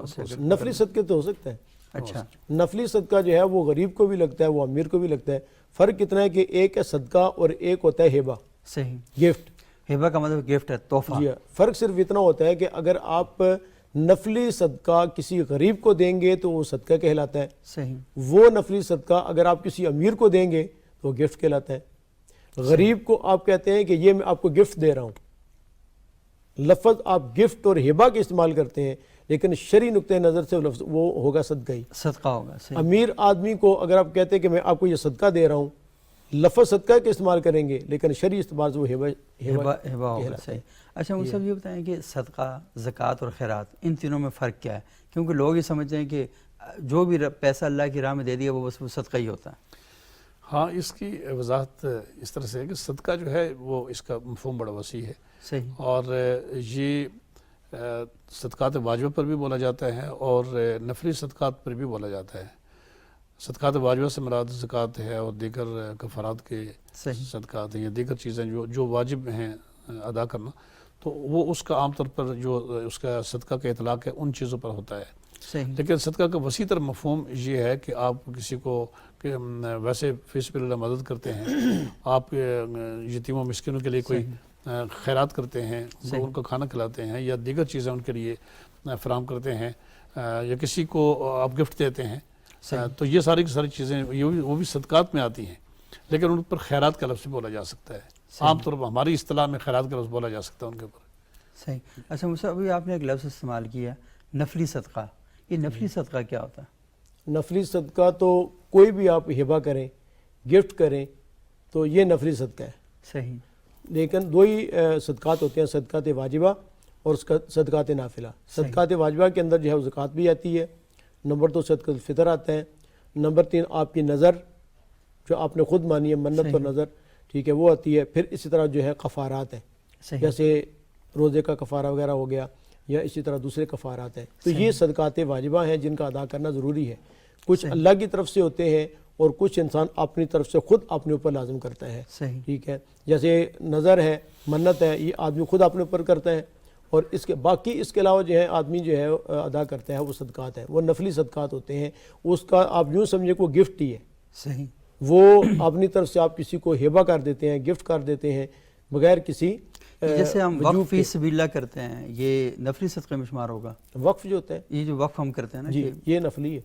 نفلی صدقے تو ہو سکتا ہے. اچھا. نفلی صدقہ جو ہے وہ غریب کو بھی لگتا ہے، وہ امیر کو بھی لگتا ہے. فرق اتنا ہے کہ ایک ہے صدقہ اور ایک ہوتا ہے ہبہ. صحیح. گفٹ. ہبہ کا مطلب گفٹ ہے، تحفہ. جی، فرق صرف اتنا ہوتا ہے کہ اگر آپ نفلی صدقہ کسی غریب کو دیں گے تو وہ صدقہ کہلاتا ہے. صحیح. وہ نفلی صدقہ اگر آپ کسی امیر کو دیں گے تو وہ گفٹ کہلاتا ہے. غریب کو آپ کہتے ہیں کہ یہ میں آپ کو گفٹ دے رہا ہوں. لفظ آپ گفٹ اور ہبہ کے استعمال کرتے ہیں لیکن شرعی نقطہ نظر سے وہ ہوگا صدقہ ہی، صدقہ ہوگا. امیر آدمی کو اگر آپ کہتے ہیں کہ میں آپ کو یہ صدقہ دے رہا ہوں، لفظ صدقہ کے استعمال کریں گے لیکن شرعی اعتبار سے وہ ہبہ ہوگا. صحیح. اچھا مجھ سے یہ بتائیں کہ صدقہ، زکوٰۃ اور خیرات ان تینوں میں فرق کیا ہے؟ کیونکہ لوگ یہ سمجھتے ہیں کہ جو بھی پیسہ اللہ کی راہ میں دے دیا وہ بس وہ صدقہ ہی ہوتا ہے. ہاں، اس کی وضاحت اس طرح سے ہے کہ صدقہ جو ہے وہ اس کا مفہوم بڑا وسیع ہے. صحیح. اور یہ صدقات واجبہ پر بھی بولا جاتا ہے اور نفلی صدقات پر بھی بولا جاتا ہے. صدقات واجبہ سے مراد زکوٰۃ ہے اور دیگر کفارات کے صدقات ہیں یا دیگر چیزیں جو واجب ہیں ادا کرنا، تو وہ اس کا عام طور پر جو اس کا صدقہ کا اطلاق ہے ان چیزوں پر ہوتا ہے. لیکن صدقہ کا وسیع تر مفہوم یہ ہے کہ آپ کسی کو ویسے فی سبیل اللہ مدد کرتے ہیں، آپ یتیموں مسکینوں کے لیے کوئی خیرات کرتے ہیں، ان کو کھانا کھلاتے ہیں یا دیگر چیزیں ان کے لیے فراہم کرتے ہیں یا کسی کو آپ گفٹ دیتے ہیں، تو یہ ساری کی ساری چیزیں وہ بھی صدقات میں آتی ہیں لیکن ان پر خیرات کا لفظ بولا جا سکتا ہے. عام طور پر ہماری اصطلاح میں خیرات کا لفظ بولا جا سکتا ہے ان کے اوپر. صحیح. اچھا مجھ سے ابھی آپ نے ایک لفظ استعمال کیا نفلی صدقہ. یہ نفلی صدقہ کیا ہوتا ہے؟ نفلی صدقہ تو کوئی بھی آپ ہبہ کریں، گفٹ کریں تو یہ نفلی صدقہ ہے. صحیح. لیکن دو ہی صدقات ہوتے ہیں، صدقات واجبہ اور صدقات نافلہ. صدقات واجبہ کے اندر جو ہے زکوٰۃ بھی آتی ہے، نمبر 2 صدقۃ الفطر آتا ہے، نمبر 3 آپ کی نظر جو آپ نے خود مانی ہے، منت اور نظر، ٹھیک ہے، وہ آتی ہے. پھر اسی طرح جو ہے کفارات ہیں، جیسے روزے کا کفارہ وغیرہ ہو گیا یا اسی طرح دوسرے کفارات ہیں. تو یہ صدقات واجبہ ہیں جن کا ادا کرنا ضروری ہے. کچھ اللہ کی طرف سے ہوتے ہیں اور کچھ انسان اپنی طرف سے خود اپنے اوپر لازم کرتا ہے. ٹھیک ہے, جیسے نظر ہے, منت ہے, یہ آدمی خود اپنے اوپر کرتا ہے, اور اس کے باقی اس کے علاوہ جو ہے آدمی جو ہے ادا کرتا ہے وہ صدقات ہیں, وہ نفلی صدقات ہوتے ہیں. اس کا آپ یوں سمجھے کہ وہ گفٹ ہی ہے. صحیح, وہ اپنی طرف سے آپ کسی کو ہیبہ کر دیتے ہیں, گفٹ کر دیتے ہیں بغیر کسی جیسے ہم وقف فی سبیل اللہ کرتے ہیں, یہ نفلی صدقے میں شمار ہوگا. وقف جو ہوتا ہے, یہ جو وقف ہم کرتے ہیں نا, جی یہ نفلی ہے.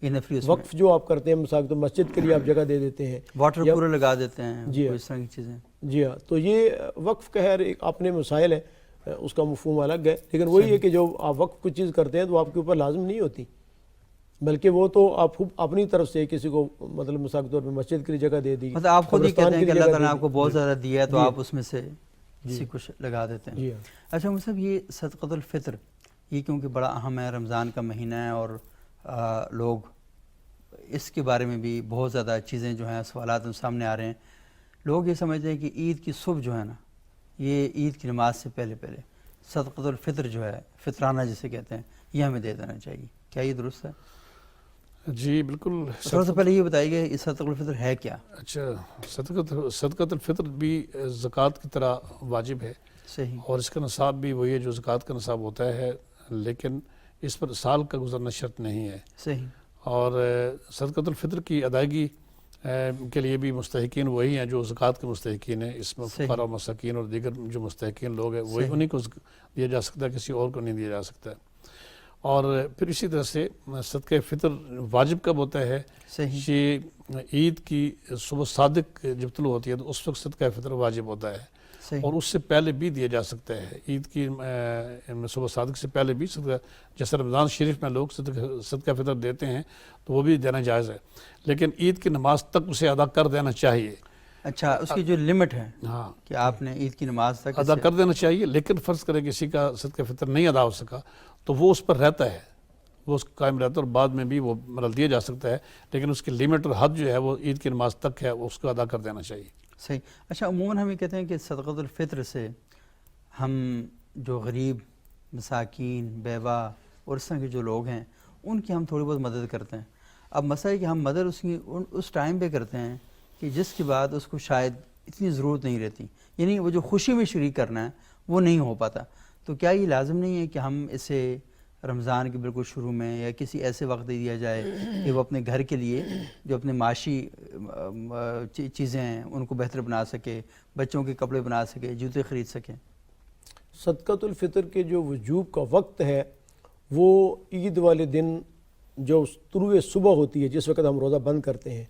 یہ نفلی وقف جو آپ کرتے ہیں, مثال تو مسجد کے لیے آپ جگہ دے دیتے ہیں, واٹر پورے لگا دیتے ہیں, جی اس طرح کی چیزیں. جی ہاں, تو یہ وقف کا خیر ایک اپنے مسائل ہے, اس کا مفہوم الگ ہے. لیکن وہی ہے کہ جو آپ وقف کچھ چیز کرتے ہیں تو آپ کے اوپر لازم نہیں ہوتی, بلکہ وہ تو آپ اپنی طرف سے کسی کو مطلب مثال کے طور پہ مسجد کے لیے جگہ دے دی, مطلب آپ خود ہی کہتے ہیں کہ اللہ تعالیٰ نے آپ کو بہت زیادہ دیا ہے تو آپ اس میں سے کسی کچھ لگا دیتے ہیں. اچھا مصعب, یہ صدقۃ الفطر یہ کیونکہ بڑا اہم ہے, رمضان کا مہینہ ہے, اور لوگ اس کے بارے میں بھی بہت زیادہ چیزیں جو ہیں سوالات سامنے آ رہے ہیں. لوگ یہ سمجھتے ہیں کہ عید کی صبح جو ہے نا, یہ عید کی نماز سے پہلے صدقۃ الفطر جو ہے, فطرانہ جسے کہتے ہیں, یہ ہمیں دے دینا چاہیے. کیا یہ درست ہے؟ جی بالکل. سب سے پہلے یہ بتائیے کہ صدقۃ الفطر ہے کیا؟ اچھا, صدقۃ الفطر بھی زکوٰۃ کی طرح واجب ہے. صحیح. اور اس کا نصاب بھی وہی ہے جو زکوٰۃ کا نصاب ہوتا ہے, لیکن اس پر سال کا گزرنا شرط نہیں ہے. صحیح. اور صدقۃ الفطر کی ادائیگی کے لیے بھی مستحقین وہی ہیں جو زکوٰۃ کے مستحقین ہیں. اس میں فقراء و مساکین اور دیگر جو مستحقین لوگ ہیں وہی انہیں کو دیا جا سکتا ہے, کسی اور کو نہیں دیا جا سکتا ہے. اور پھر اسی طرح سے صدقہ فطر واجب کب ہوتا ہے؟ کہ عید کی صبح صادق جب طلوع ہوتی ہے تو اس وقت صدقہ فطر واجب ہوتا ہے. اور اس سے پہلے بھی دیا جا سکتا ہے. عید کی صبح صادق سے پہلے بھی صدقہ, جیسے رمضان شریف میں لوگ صدقہ فطر دیتے ہیں تو وہ بھی دینا جائز ہے, لیکن عید کی نماز تک اسے ادا کر دینا چاہیے. اچھا, اس کی جو لمٹ ہے ہاں کہ آپ نے عید کی نماز تک ادا کر دینا چاہیے. لیکن فرض کرے کسی کا صدقہ فطر نہیں ادا ہو سکا تو وہ اس پر رہتا ہے, وہ اس قائم رہتا ہے, اور بعد میں بھی وہ مرل دیا جا سکتا ہے, لیکن اس کی لمٹ اور حد جو ہے وہ عید کی نماز تک ہے, اس کو ادا کر دینا چاہیے. صحیح. اچھا, عموماً ہم یہ کہتے ہیں کہ صدقۃ الفطر سے ہم جو غریب, مساکین, بیوہ اور اس طرح کے جو لوگ ہیں ان کی ہم تھوڑی بہت مدد کرتے ہیں. اب مسئلہ ہے کہ ہم مدد اس ٹائم پہ کرتے ہیں کہ جس کے بعد اس کو شاید اتنی ضرورت نہیں رہتی, یعنی وہ جو خوشی میں شریک کرنا ہے وہ نہیں ہو پاتا. تو کیا یہ لازم نہیں ہے کہ ہم اسے رمضان کے بالکل شروع میں یا کسی ایسے وقت دے دیا جائے کہ وہ اپنے گھر کے لیے جو اپنے معاشی چیزیں ہیں ان کو بہتر بنا سکے, بچوں کے کپڑے بنا سکے, جوتے خرید سکیں؟ صدقۃ الفطر کے جو وجوب کا وقت ہے وہ عید والے دن جو طلوع صبح ہوتی ہے, جس وقت ہم روزہ بند کرتے ہیں,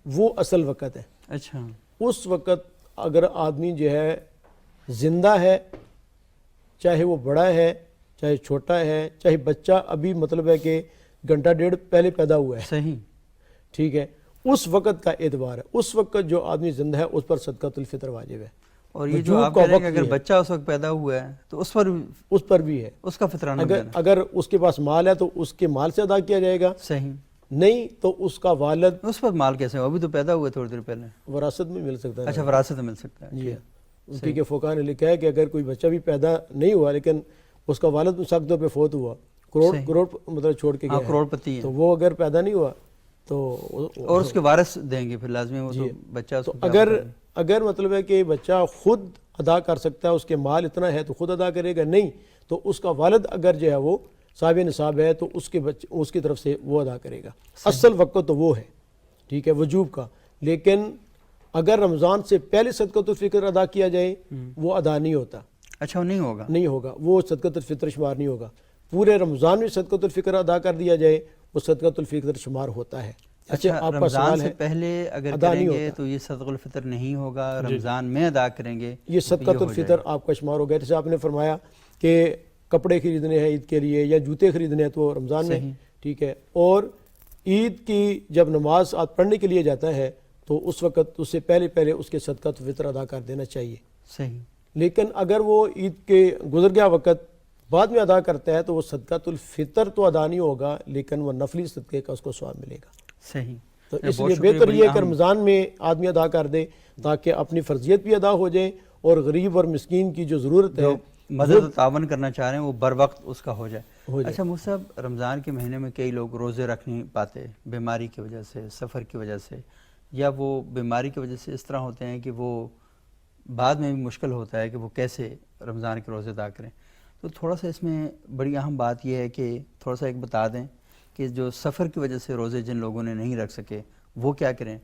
وہ اصل وقت ہے. اچھا, اس وقت اگر آدمی جو ہے زندہ ہے, چاہے وہ بڑا ہے چاہے چھوٹا ہے, چاہے بچہ ابھی مطلب ہے کہ گھنٹہ ڈیڑھ پہلے پیدا ہوا ہے, صحیح, ٹھیک ہے, اس وقت کا اعتبار ہے. اس وقت جو آدمی زندہ ہے اس پر صدقۃ الفطر واجب ہے. اور یہ جو آپ کہہ رہے ہیں کہ اگر بچہ اس وقت پیدا ہوا ہے تو اس پر بھی ہے, اس کا فطرانہ اگر اس کے پاس مال ہے تو اس کے مال سے ادا کیا جائے گا. صحیح. نہیں تو اس کا والد, اس پر مال کیسے ہو, ابھی تو پیدا ہوا تھوڑی دیر پہلے, وراثت میں مل سکتا ہے. اچھا, وراثت میں مل سکتا ہے. جی, کیونکہ فقہاء نے لکھا ہے کہ اگر کوئی بچہ بھی پیدا نہیں ہوا لیکن اس کا والد مساق طور پہ فوت ہوا, کروڑ مطلب چھوڑ کے گیا, کروڑ پتی ہے, تو وہ اگر پیدا نہیں ہوا تو اور اس کے وارث دیں گے پھر لازمی, وہ تو بچہ. تو اگر مطلب ہے کہ بچہ خود ادا کر سکتا ہے, اس کے مال اتنا ہے تو خود ادا کرے گا, نہیں تو اس کا والد اگر جو ہے وہ صاحب نصاب ہے تو اس کی طرف سے وہ ادا کرے گا. اصل وقت تو وہ ہے, ٹھیک ہے, وجوب کا. لیکن اگر رمضان سے پہلے صدقۃ الفطر ادا کیا جائے وہ ادا نہیں ہوتا. اچھا, وہ نہیں ہوگا, وہ صدقۃ الفطر شمار نہیں ہوگا. پورے رمضان میں صدقۃ الفطر ادا کر دیا جائے وہ صدقۃ الفطر شمار ہوتا ہے. اچھا, آپ رمضان سے پہلے اگر کریں گے تو یہ صدقۃ الفطر نہیں ہوگا, رمضان میں ادا کریں گے یہ صدقۃ الفطر آپ کا شمار ہوگا. جیسے آپ نے فرمایا کہ کپڑے خریدنے ہیں عید کے لیے یا جوتے خریدنے ہیں تو رمضان میں, ٹھیک ہے, اور عید کی جب نماز آپ پڑھنے کے لیے جاتا ہے تو اس وقت اس سے پہلے اس کے صدقۃ الفطر ادا کر دینا چاہیے. صحیح. لیکن اگر وہ عید کے گزر گیا وقت بعد میں ادا کرتا ہے تو وہ صدقۃ الفطر تو ادا نہیں ہوگا لیکن وہ نفلی صدقے کا اس کو ثواب ملے گا. صحیح. تو اس لیے بہتر یہ ہے کہ رمضان میں آدمی ادا کر دے تاکہ اپنی فرضیت بھی ادا ہو جائے اور غریب اور مسکین کی جو ضرورت ہے مدد و تعاون کرنا چاہ رہے ہیں وہ بر وقت اس کا ہو جائے۔ اچھا مفتی صاحب، رمضان کے مہینے میں کئی لوگ روزے رکھ نہیں پاتے بیماری کی وجہ سے، سفر کی وجہ سے، یا وہ بیماری کی وجہ سے اس طرح ہوتے ہیں کہ وہ بعد میں بھی مشکل ہوتا ہے کہ وہ کیسے رمضان کے روزے ادا کریں۔ تو تھوڑا سا اس میں بڑی اہم بات یہ ہے کہ تھوڑا سا ایک بتا دیں کہ جو سفر کی وجہ سے روزے جن لوگوں نے نہیں رکھ سکے وہ کیا کریں،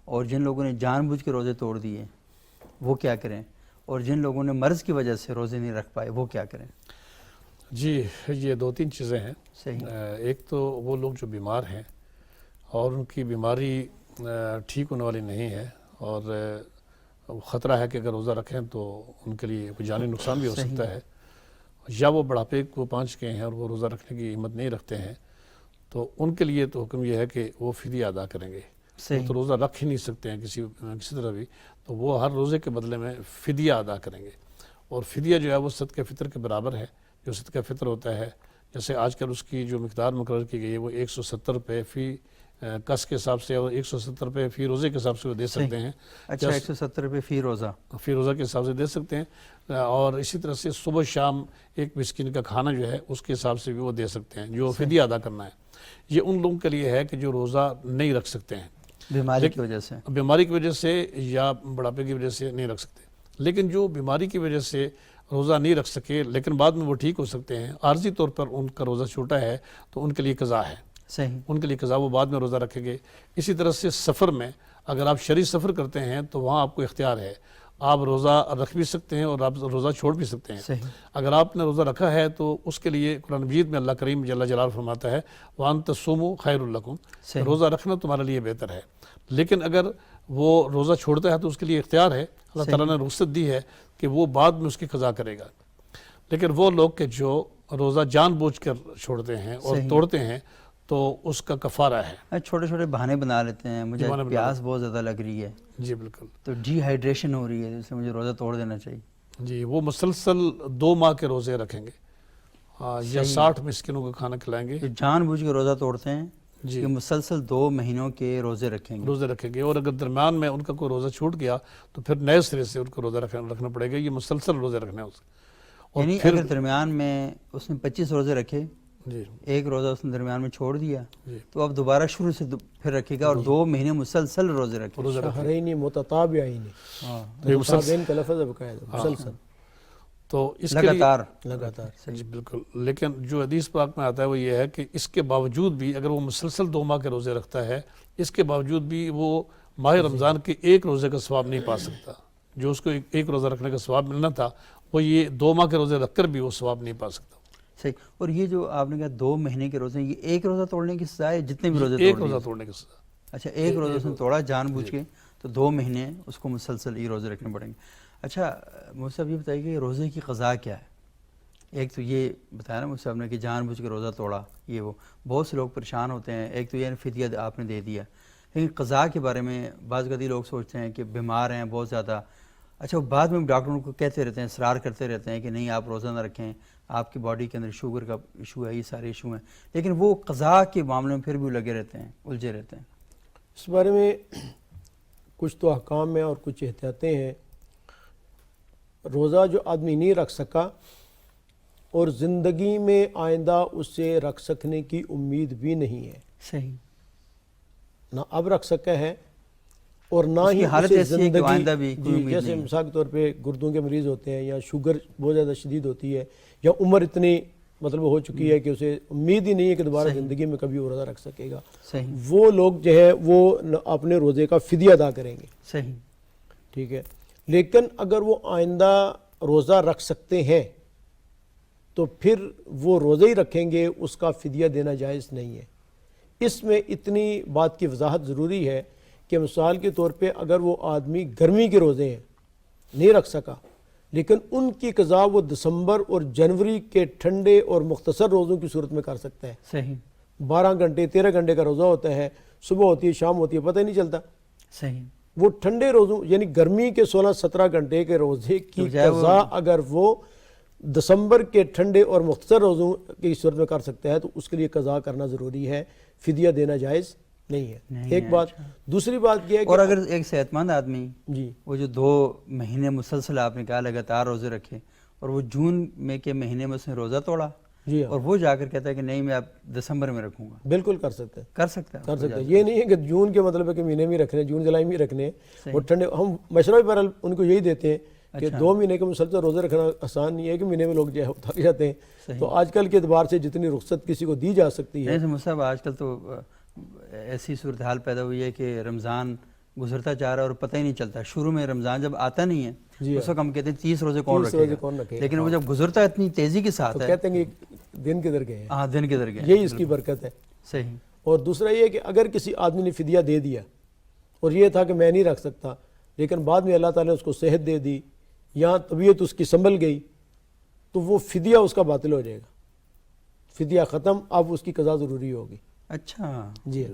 اور جن لوگوں نے جان بوجھ کے روزے توڑ دیے وہ کیا کریں، اور جن لوگوں نے مرض کی وجہ سے روزے نہیں رکھ پائے وہ کیا کریں؟ جی، یہ دو تین چیزیں ہیں۔ صحیح۔ ایک تو وہ لوگ جو بیمار ہیں اور ان کی بیماری ٹھیک ہونے والی نہیں ہے، اور خطرہ ہے کہ اگر روزہ رکھیں تو ان کے لیے کوئی جانی نقصان بھی ہو سکتا ہے، یا وہ بڑھاپے کو پہنچ گئے ہیں اور وہ روزہ رکھنے کی ہمت نہیں رکھتے ہیں، تو ان کے لیے تو حکم یہ ہے کہ وہ فدیہ ادا کریں گے۔ وہ تو روزہ رکھ ہی نہیں سکتے ہیں کسی طرح بھی، تو وہ ہر روزے کے بدلے میں فدیہ ادا کریں گے، اور فدیہ جو ہے وہ صدقہ فطر کے برابر ہے۔ جو صدقہ فطر ہوتا ہے، جیسے آج کل اس کی جو مقدار مقرر کی گئی ہے وہ 170 روپے فی کس کے حساب سے، اور 170 روپے فی روزے کے حساب سے وہ دے سکتے ہیں۔ اچھا، 170 روپے فی روزہ کے حساب سے دے سکتے ہیں، اور اسی طرح سے صبح شام ایک مسکین کا کھانا جو ہے اس کے حساب سے بھی وہ دے سکتے ہیں جو فدیہ ادا کرنا ہے۔ یہ ان لوگوں کے لیے ہے کہ جو روزہ نہیں رکھ سکتے ہیں بیماری کی وجہ سے یا بڑھاپے کی وجہ سے نہیں رکھ سکتے، لیکن جو بیماری کی وجہ سے روزہ نہیں رکھ سکے لیکن بعد میں وہ ٹھیک ہو سکتے ہیں، عارضی طور پر ان کا روزہ چھوٹا ہے تو ان کے لیے قضا ہے۔ صحیح، ان کے لیے قضا، وہ بعد میں روزہ رکھیں گے۔ اسی طرح سے سفر میں اگر آپ شرعی سفر کرتے ہیں تو وہاں آپ کو اختیار ہے، آپ روزہ رکھ بھی سکتے ہیں اور آپ روزہ چھوڑ بھی سکتے ہیں۔ صحیح۔ اگر آپ نے روزہ رکھا ہے تو اس کے لیے قرآن مجید میں اللہ کریم جل جلالہ فرماتا ہے وَأَن تَصُومُوا خَيْرٌ لَكُمْ، روزہ رکھنا تمہارے لیے بہتر ہے۔ لیکن اگر وہ روزہ چھوڑتا ہے تو اس کے لیے اختیار ہے، اللہ تعالیٰ نے رخصت دی ہے کہ وہ بعد میں اس کی قضا کرے گا۔ لیکن وہ لوگ کہ جو روزہ جان بوجھ کر چھوڑتے ہیں اور توڑتے ہیں تو اس کا کفارہ ہے۔ چھوٹے چھوٹے بہانے بنا لیتے ہیں، مجھے پیاس بہت زیادہ لگ رہی ہے، جی بالکل، تو ڈی ہائیڈریشن ہو رہی ہے، جس سے مجھے روزہ توڑ دینا چاہیے۔ جی، وہ مسلسل 2 ماہ کے روزے رکھیں گے، یا 60 مسکینوں کا کھانا کھلائیں گے۔ جو جان بوجھ کے روزہ توڑتے ہیں یہ مسلسل 2 مہینوں کے روزے رکھیں گے، اور اگر درمیان میں ان کا کوئی روزہ چھوٹ گیا تو پھر نئے سرے سے ان کو روزہ رکھنا پڑے گا۔ یہ مسلسل روزے رکھنے ہیں۔ یعنی اگر درمیان میں اس نے 25 روزے رکھے، جی، ایک روزہ اس نے درمیان میں چھوڑ دیا تو اب دوبارہ شروع سے پھر رکھے گا، اور 2 مہینے مسلسل روزے رکھے گا۔ شہرین متتابعین، متتابعین کا لفظ ہے باقاعدہ، مسلسل، تو اس لگاتار۔ جی بالکل، لیکن جو حدیث پاک میں آتا ہے وہ یہ ہے کہ اس کے باوجود بھی اگر وہ مسلسل 2 ماہ کے روزے رکھتا ہے، اس کے باوجود بھی وہ ماہ رمضان کے ایک روزے کا ثواب نہیں پا سکتا۔ جو اس کو ایک روزہ رکھنے کا ثواب ملنا تھا وہ یہ 2 ماہ کے روزے رکھ کر بھی وہ ثواب نہیں پا سکتا۔ صحیح۔ اور یہ جو آپ نے کہا 2 مہینے کے روزے، یہ ایک روزہ توڑنے کی سزا ہے؟ جتنے بھی روزے ایک روزہ توڑنے کی سزا۔ اچھا، ایک روزہ اس نے توڑا جان بوجھ کے تو 2 مہینے اس کو مسلسل یہ روزے رکھنے پڑیں گے۔ اچھا مجھ سے اب یہ بتائیے کہ روزے کی قضا کیا ہے؟ ایک تو یہ بتایا نا مجھ سے آپ نے کہ جان بوجھ کے روزہ توڑا، یہ وہ بہت سے لوگ پریشان ہوتے ہیں۔ ایک تو یہ فدیہ آپ نے دے دیا، لیکن قضا کے بارے میں بعض اوقات لوگ سوچتے ہیں کہ بیمار ہیں بہت زیادہ، اچھا وہ بعد میں ڈاکٹروں کو کہتے رہتے ہیں، اصرار کرتے رہتے ہیں کہ نہیں آپ روزہ نہ رکھیں، آپ کی باڈی کے اندر شوگر کا ایشو ہے، یہ سارے ایشو ہیں، لیکن وہ قضا کے معاملے میں پھر بھی لگے رہتے ہیں، الجھے رہتے ہیں۔ اس بارے میں کچھ تو احکام میں اور کچھ احتیاطیں ہیں۔ روزہ جو آدمی نہیں رکھ سکا اور زندگی میں آئندہ اسے رکھ سکنے کی امید بھی نہیں ہے، صحیح، نہ اب رکھ سکا ہے اور نہ ہی اسے زندگی، جیسے مثال کے طور پہ گردوں کے مریض ہوتے ہیں یا شوگر بہت زیادہ شدید ہوتی ہے یا عمر اتنی مطلب ہو چکی ہے کہ اسے امید ہی نہیں ہے کہ دوبارہ زندگی میں کبھی وہ روزہ رکھ سکے گا، وہ لوگ جو ہے وہ اپنے روزے کا فدیہ ادا کریں گے، صحیح، ٹھیک ہے۔ لیکن اگر وہ آئندہ روزہ رکھ سکتے ہیں تو پھر وہ روزے ہی رکھیں گے، اس کا فدیہ دینا جائز نہیں ہے۔ اس میں اتنی بات کی وضاحت ضروری ہے کہ مثال کے طور پہ اگر وہ آدمی گرمی کے روزے ہیں نہیں رکھ سکا، لیکن ان کی قضا وہ دسمبر اور جنوری کے ٹھنڈے اور مختصر روزوں کی صورت میں کر سکتا ہے۔ صحیح، 12 گھنٹے 13 گھنٹے کا روزہ ہوتا ہے، صبح ہوتی ہے شام ہوتی ہے، پتہ ہی نہیں چلتا۔ صحیح، وہ ٹھنڈے روزوں یعنی گرمی کے 16-17 گھنٹے کے روزے کی قضا اگر وہ دسمبر کے ٹھنڈے اور مختصر روزوں کی صورت میں کر سکتا ہے تو اس کے لیے قضا کرنا ضروری ہے، فدیہ دینا جائز نہیں ہے۔ ایک بات، دوسری بات یہ ہے کہ اور اگر ایک صحت مند آدمی جی وہ جو 2 مہینے مسلسل آپ نے کہا لگاتار روزے رکھے، اور وہ جون میں کے مہینے میں اس نے روزہ توڑا جی اور وہ جا کر کہتا ہے کہ نہیں میں اب دسمبر میں رکھوں گا. بالکل کر سکتے ہیں, کر سکتا ہے, کر سکتے ہیں. یہ نہیں ہے کہ جون کے مطلب ہے کہ مہینے میں رکھنے, جون جولائی میں رکھنے, وہ ٹھنڈے. ہم مشورہ پر ان کو یہی دیتے ہیں کہ 2 مہینے کے مسلسل روزے رکھنا آسان نہیں ہے, کہ مہینے میں لوگ جو ہے تھک جاتے ہیں. تو آج کل کے اعتبار سے جتنی رخصت کسی کو دی جا سکتی ہے. صاحب آج کل تو ایسی صورتحال پیدا ہوئی ہے کہ رمضان گزرتا جا رہا ہے اور پتہ ہی نہیں چلتا. شروع میں رمضان جب آتا نہیں ہے اس وقت ہم کہتے ہیں 30 روزے کون رکھے گا, لیکن وہ جب گزرتا ہے اتنی تیزی کے ساتھ ہے کہتے ہیں کہ دن کدھر گئے ہیں. ہاں دن کدھر گئے, یہی اس کی برکت ہے. صحیح. اور دوسرا یہ کہ اگر کسی آدمی نے فدیہ دے دیا اور یہ تھا کہ میں نہیں رکھ سکتا, لیکن بعد میں اللہ تعالیٰ نے اس کو صحت دے دی یا طبیعت اس کی سنبھل گئی, تو وہ فدیہ اس کا باطل ہو جائے گا. فدیہ ختم, اب اس کی قضا ضروری ہوگی. اچھا جی,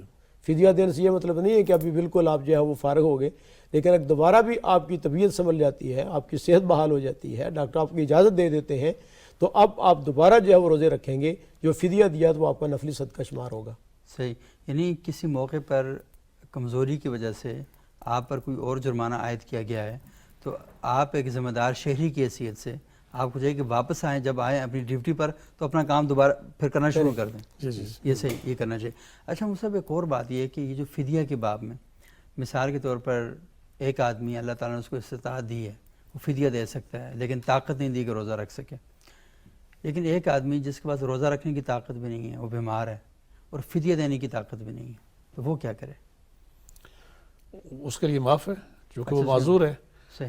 فدیہ دینے سے یہ مطلب نہیں ہے کہ ابھی بالکل آپ جو ہے وہ فارغ ہو گئے, لیکن اگر دوبارہ بھی آپ کی طبیعت سنبھل جاتی ہے, آپ کی صحت بحال ہو جاتی ہے, ڈاکٹر آپ کی اجازت دے دیتے ہیں, تو اب آپ دوبارہ جو ہے وہ روزے رکھیں گے. جو فدیہ دیا تو وہ آپ کا نفلی صدقہ شمار ہوگا. صحیح. یعنی کسی موقع پر کمزوری کی وجہ سے آپ پر کوئی اور جرمانہ عائد کیا گیا ہے, تو آپ ایک ذمہ دار شہری کی حیثیت سے آپ کو چاہیے کہ واپس آئیں, جب آئیں اپنی ڈیوٹی پر تو اپنا کام دوبارہ پھر کرنا شروع کر دیں. یہ صحیح, یہ کرنا چاہیے. اچھا مصعب, ایک اور بات یہ ہے کہ یہ جو فدیہ کے باب میں مثال کے طور پر ایک آدمی اللہ تعالیٰ نے اس کو استطاعت دی ہے, وہ فدیہ دے سکتا ہے لیکن طاقت نہیں دی کہ روزہ رکھ سکے. لیکن ایک آدمی جس کے پاس روزہ رکھنے کی طاقت بھی نہیں ہے, وہ بیمار ہے اور فدیہ دینے کی طاقت بھی نہیں ہے, تو وہ کیا کرے؟ اس کے لیے معاف ہے کیونکہ وہ معذور ہے.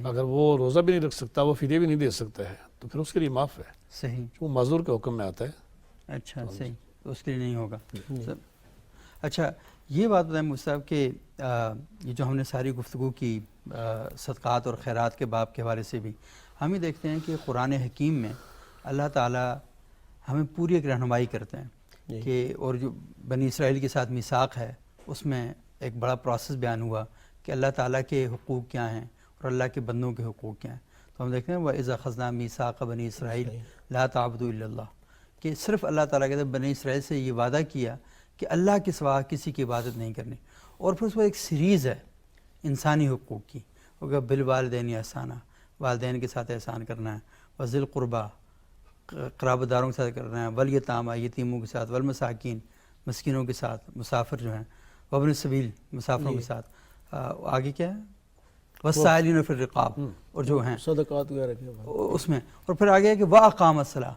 اگر وہ روزہ بھی نہیں رکھ سکتا, وہ فدیہ بھی نہیں دے سکتا ہے, تو پھر اس کے لیے معاف ہے. صحیح. وہ معذور کے حکم میں آتا ہے. اچھا صحیح, تو اس کے لیے نہیں ہوگا. اچھا یہ بات بتائیں مصعب کہ یہ جو ہم نے ساری گفتگو کی صدقات اور خیرات کے باب کے حوالے سے بھی, ہم ہی دیکھتے ہیں کہ قرآن حکیم میں اللہ تعالیٰ ہمیں پوری ایک رہنمائی کرتے ہیں کہ, اور جو بنی اسرائیل کے ساتھ میثاق ہے اس میں ایک بڑا پروسیس بیان ہوا کہ اللہ تعالیٰ کے حقوق کیا ہیں اور اللہ کے بندوں کے حقوق کیا ہیں. تو ہم دیکھتے ہیں وَإِذَا أَخَذْنَا مِيثَاقَ بَنِي إِسْرَائِيلَ لَا تَعْبُدُوا إِلَّا اللَّهَ, کہ صرف اللہ تعالیٰ کہتے ہیں بنی اسرائیل سے یہ وعدہ کیا کہ اللہ کے سوا کسی کی عبادت نہیں کرنی. اور پھر اس کو ایک سیریز ہے انسانی حقوق کی, وہ کہ بالوالدین احسانا, والدین کے ساتھ احسان کرنا ہے, وذی القربیٰ قرابت داروں کے ساتھ کرنا ہے, والیتامیٰ یتیموں کے ساتھ, والمساکین مسکینوں کے ساتھ, مسافر جو ہیں, وابن السبیل مسافروں کے ساتھ, آگے کیا ہے والسائلین فی الرقاب, اور جو ہیں صدقات وغیرہ اس میں, اور پھر آگے ہے کہ وَأَقَامَ الصَّلَاةَ,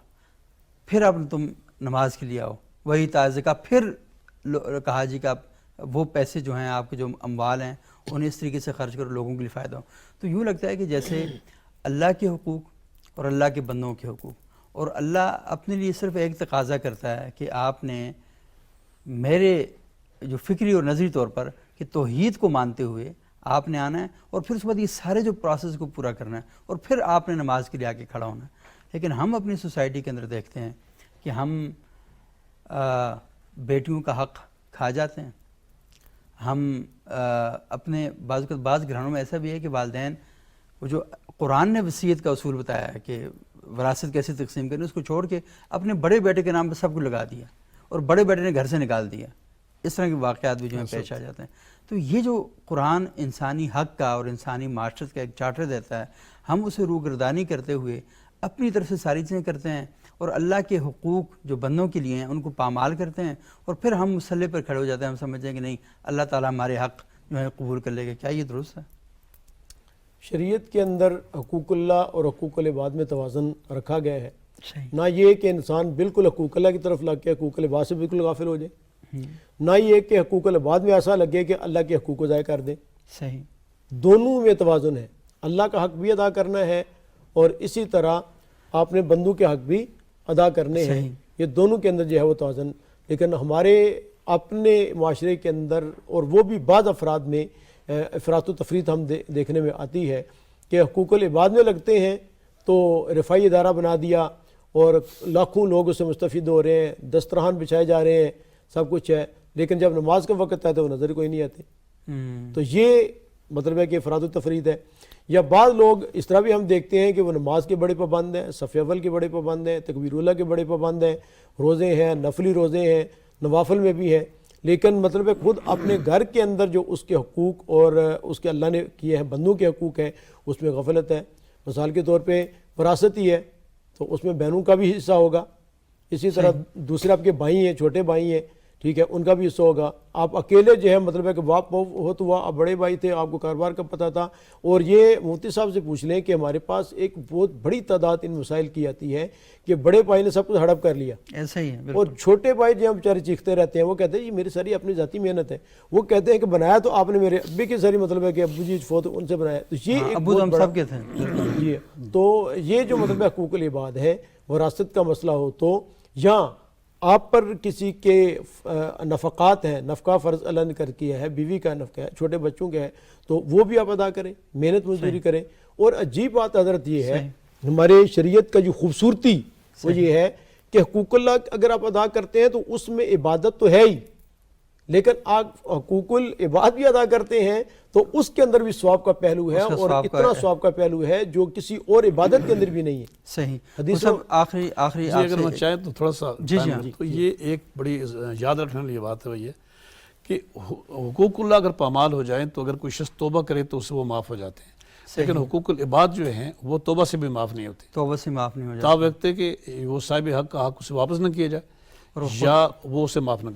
پھر اب تم نماز کے لیے آؤ, وہی تازکا, پھر کہا جی کہ وہ پیسے جو ہیں آپ کے جو اموال ہیں انہیں اس طریقے سے خرچ کرو لوگوں کے لیے فائدہ ہو. تو یوں لگتا ہے کہ جیسے اللہ کے حقوق اور اللہ کے بندوں کے حقوق, اور اللہ اپنے لیے صرف ایک تقاضا کرتا ہے کہ آپ نے میرے جو فکری اور نظری طور پر کہ توحید کو مانتے ہوئے آپ نے آنا ہے, اور پھر اس کے بعد یہ سارے جو پروسیس کو پورا کرنا ہے, اور پھر آپ نے نماز کے لیے آ کے کھڑا ہونا ہے. لیکن ہم اپنی سوسائٹی کے اندر دیکھتے ہیں کہ ہم بیٹیوں کا حق کھا جاتے ہیں. ہم اپنے بعض گھرانوں میں ایسا بھی ہے کہ والدین, وہ جو قرآن نے وصیت کا اصول بتایا ہے کہ وراثت کیسے تقسیم کرنی, اس کو چھوڑ کے اپنے بڑے بیٹے کے نام پہ سب کو لگا دیا اور بڑے بیٹے نے گھر سے نکال دیا. اس طرح کے واقعات بھی جو ہیں پیش آ جاتے ہیں. تو یہ جو قرآن انسانی حق کا اور انسانی معاشرت کا ایک چارٹر دیتا ہے, ہم اسے روگردانی کرتے ہوئے اپنی طرف سے ساری چیزیں کرتے ہیں, اور اللہ کے حقوق جو بندوں کے لیے ہیں ان کو پامال کرتے ہیں, اور پھر ہم مسلح پر کھڑے ہو جاتے ہیں. ہم سمجھتے ہیں کہ نہیں اللہ تعالیٰ ہمارے حق جو ہے قبول کر لے گا. کیا یہ درست ہے؟ شریعت کے اندر حقوق اللہ اور حقوق العباد میں توازن رکھا گیا ہے. صحیح. نہ یہ کہ انسان بالکل حقوق اللہ کی طرف لگ کے حقوق العباد سے بالکل غافل ہو جائے, نہ یہ کہ حقوق العباد میں ایسا لگے کہ اللہ کے حقوق کو ضائع کر دے. صحیح. دونوں میں توازن ہے. اللہ کا حق بھی ادا کرنا ہے اور اسی طرح آپ نے بندوں کے حق بھی ادا کرنے ہیں. یہ دونوں کے اندر جو ہے وہ توازن. لیکن ہمارے اپنے معاشرے کے اندر, اور وہ بھی بعض افراد میں افراط و تفریط ہم دیکھنے میں آتی ہے کہ حقوق العباد میں لگتے ہیں تو رفاعی ادارہ بنا دیا اور لاکھوں لوگ اس سے مستفید ہو رہے ہیں, دسترخوان بچھائے جا رہے ہیں, سب کچھ ہے, لیکن جب نماز کا وقت ہے تو وہ نظر کوئی نہیں آتے. تو یہ مطلب ہے کہ افراط و تفریط ہے. یا بعض لوگ اس طرح بھی ہم دیکھتے ہیں کہ وہ نماز کے بڑے پابند ہیں, صف اول کے بڑے پابند ہیں, تکبیر اللہ کے بڑے پابند ہیں, روزے ہیں, نفلی روزے ہیں, نوافل میں بھی ہیں, لیکن مطلب ہے خود اپنے گھر کے اندر جو اس کے حقوق اور اس کے اللہ نے کیے ہیں بندوں کے حقوق ہیں اس میں غفلت ہے. مثال کے طور پہ وراثت ہی ہے, تو اس میں بہنوں کا بھی حصہ ہوگا، اسی طرح دوسرے آپ کے بھائی ہیں، چھوٹے بھائی ہیں، ٹھیک ہے، ان کا بھی حصہ ہوگا. آپ اکیلے جو ہے مطلب ہے کہ باپ ہو تو وہ آپ بڑے بھائی تھے، آپ کو کاروبار کا پتہ تھا. اور یہ مفتی صاحب سے پوچھ لیں کہ ہمارے پاس ایک بہت بڑی تعداد ان مسائل کی آتی ہے کہ بڑے بھائی نے سب کچھ ہڑپ کر لیا، ایسا ہی ہے، اور چھوٹے بھائی جو بیچارے چیختے رہتے ہیں، وہ کہتے ہیں یہ میری ساری اپنی ذاتی محنت ہے. وہ کہتے ہیں کہ بنایا تو آپ نے میرے ابی کی ساری مطلب ہے کہ ابو جی فوت ان سے بنایا. تو یہ ایک ابو بہت ہم بڑا سب کے تھے. جی. تو یہ جو مطلب حقوق العباد ہے، وراثت کا مسئلہ ہو تو، یا آپ پر کسی کے نفقات ہیں، نفقہ فرض اللہ نے کر کیا ہے، بیوی کا نفقہ ہے، چھوٹے بچوں کا ہے، تو وہ بھی آپ ادا کریں، محنت مزدوری کریں. اور عجیب بات حضرت یہ ہے، ہمارے شریعت کا جو خوبصورتی وہ یہ ہے کہ حقوق اللہ اگر آپ ادا کرتے ہیں تو اس میں عبادت تو ہے ہی، لیکن آپ حقوق العباد بھی ادا کرتے ہیں تو اس کے اندر بھی ثواب کا پہلو ہے، اور اتنا ثواب کا پہلو ہے جو کسی اور عبادت کے اندر بھی نہیں ہے. صحیح. حدیث آخری جی اگر میں چاہیں تو تھوڑا سا تو جی. یہ ایک بڑی یاد رکھنے والی بات ہے، وہ یہ کہ حقوق اللہ اگر پامال ہو جائیں تو اگر کوئی شخص توبہ کرے تو اسے وہ معاف ہو جاتے ہیں، لیکن حقوق العباد جو ہیں وہ توبہ سے بھی معاف نہیں ہوتے، توبہ سے معاف نہیں ہو جاتے. تا وقت ہے کہ وہ صاحب حق کا حق اسے واپس نہ کیا جائے یا وہ اسے معاف نہ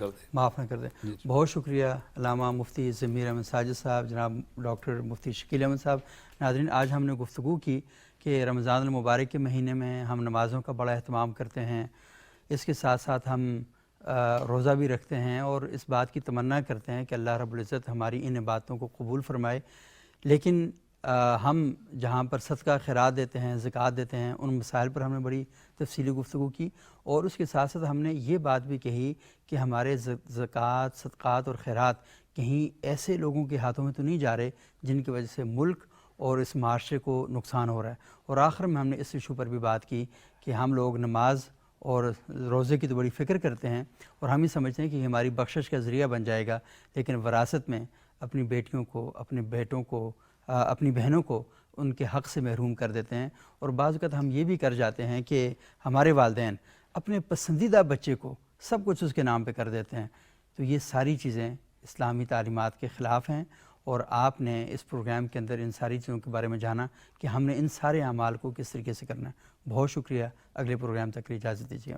کر دے. بہت شکریہ علامہ مفتی ضمیر احمد ساجد صاحب، جناب ڈاکٹر مفتی شکیل احمد صاحب. ناظرین، آج ہم نے گفتگو کی کہ رمضان المبارک کے مہینے میں ہم نمازوں کا بڑا اہتمام کرتے ہیں، اس کے ساتھ ساتھ ہم روزہ بھی رکھتے ہیں، اور اس بات کی تمنا کرتے ہیں کہ اللہ رب العزت ہماری ان عبادتوں کو قبول فرمائے. لیکن ہم جہاں پر صدقہ خیرات دیتے ہیں، زکوٰۃ دیتے ہیں، ان مسائل پر ہم نے بڑی تفصیلی گفتگو کی، اور اس کے ساتھ ساتھ ہم نے یہ بات بھی کہی کہ ہمارے زکوٰۃ، صدقات اور خیرات کہیں ایسے لوگوں کے ہاتھوں میں تو نہیں جا رہے جن کی وجہ سے ملک اور اس معاشرے کو نقصان ہو رہا ہے. اور آخر میں ہم نے اس ایشو پر بھی بات کی کہ ہم لوگ نماز اور روزے کی تو بڑی فکر کرتے ہیں، اور ہم یہ سمجھتے ہیں کہ یہ ہماری بخشش کا ذریعہ بن جائے گا، لیکن وراثت میں اپنی بیٹیوں کو، اپنے بیٹوں کو، اپنی بہنوں کو ان کے حق سے محروم کر دیتے ہیں. اور بعض اوقات ہم یہ بھی کر جاتے ہیں کہ ہمارے والدین اپنے پسندیدہ بچے کو سب کچھ اس کے نام پہ کر دیتے ہیں. تو یہ ساری چیزیں اسلامی تعلیمات کے خلاف ہیں، اور آپ نے اس پروگرام کے اندر ان ساری چیزوں کے بارے میں جانا کہ ہم نے ان سارے اعمال کو کس طریقے سے کرنا ہے. بہت شکریہ. اگلے پروگرام تک اجازت دیجیے.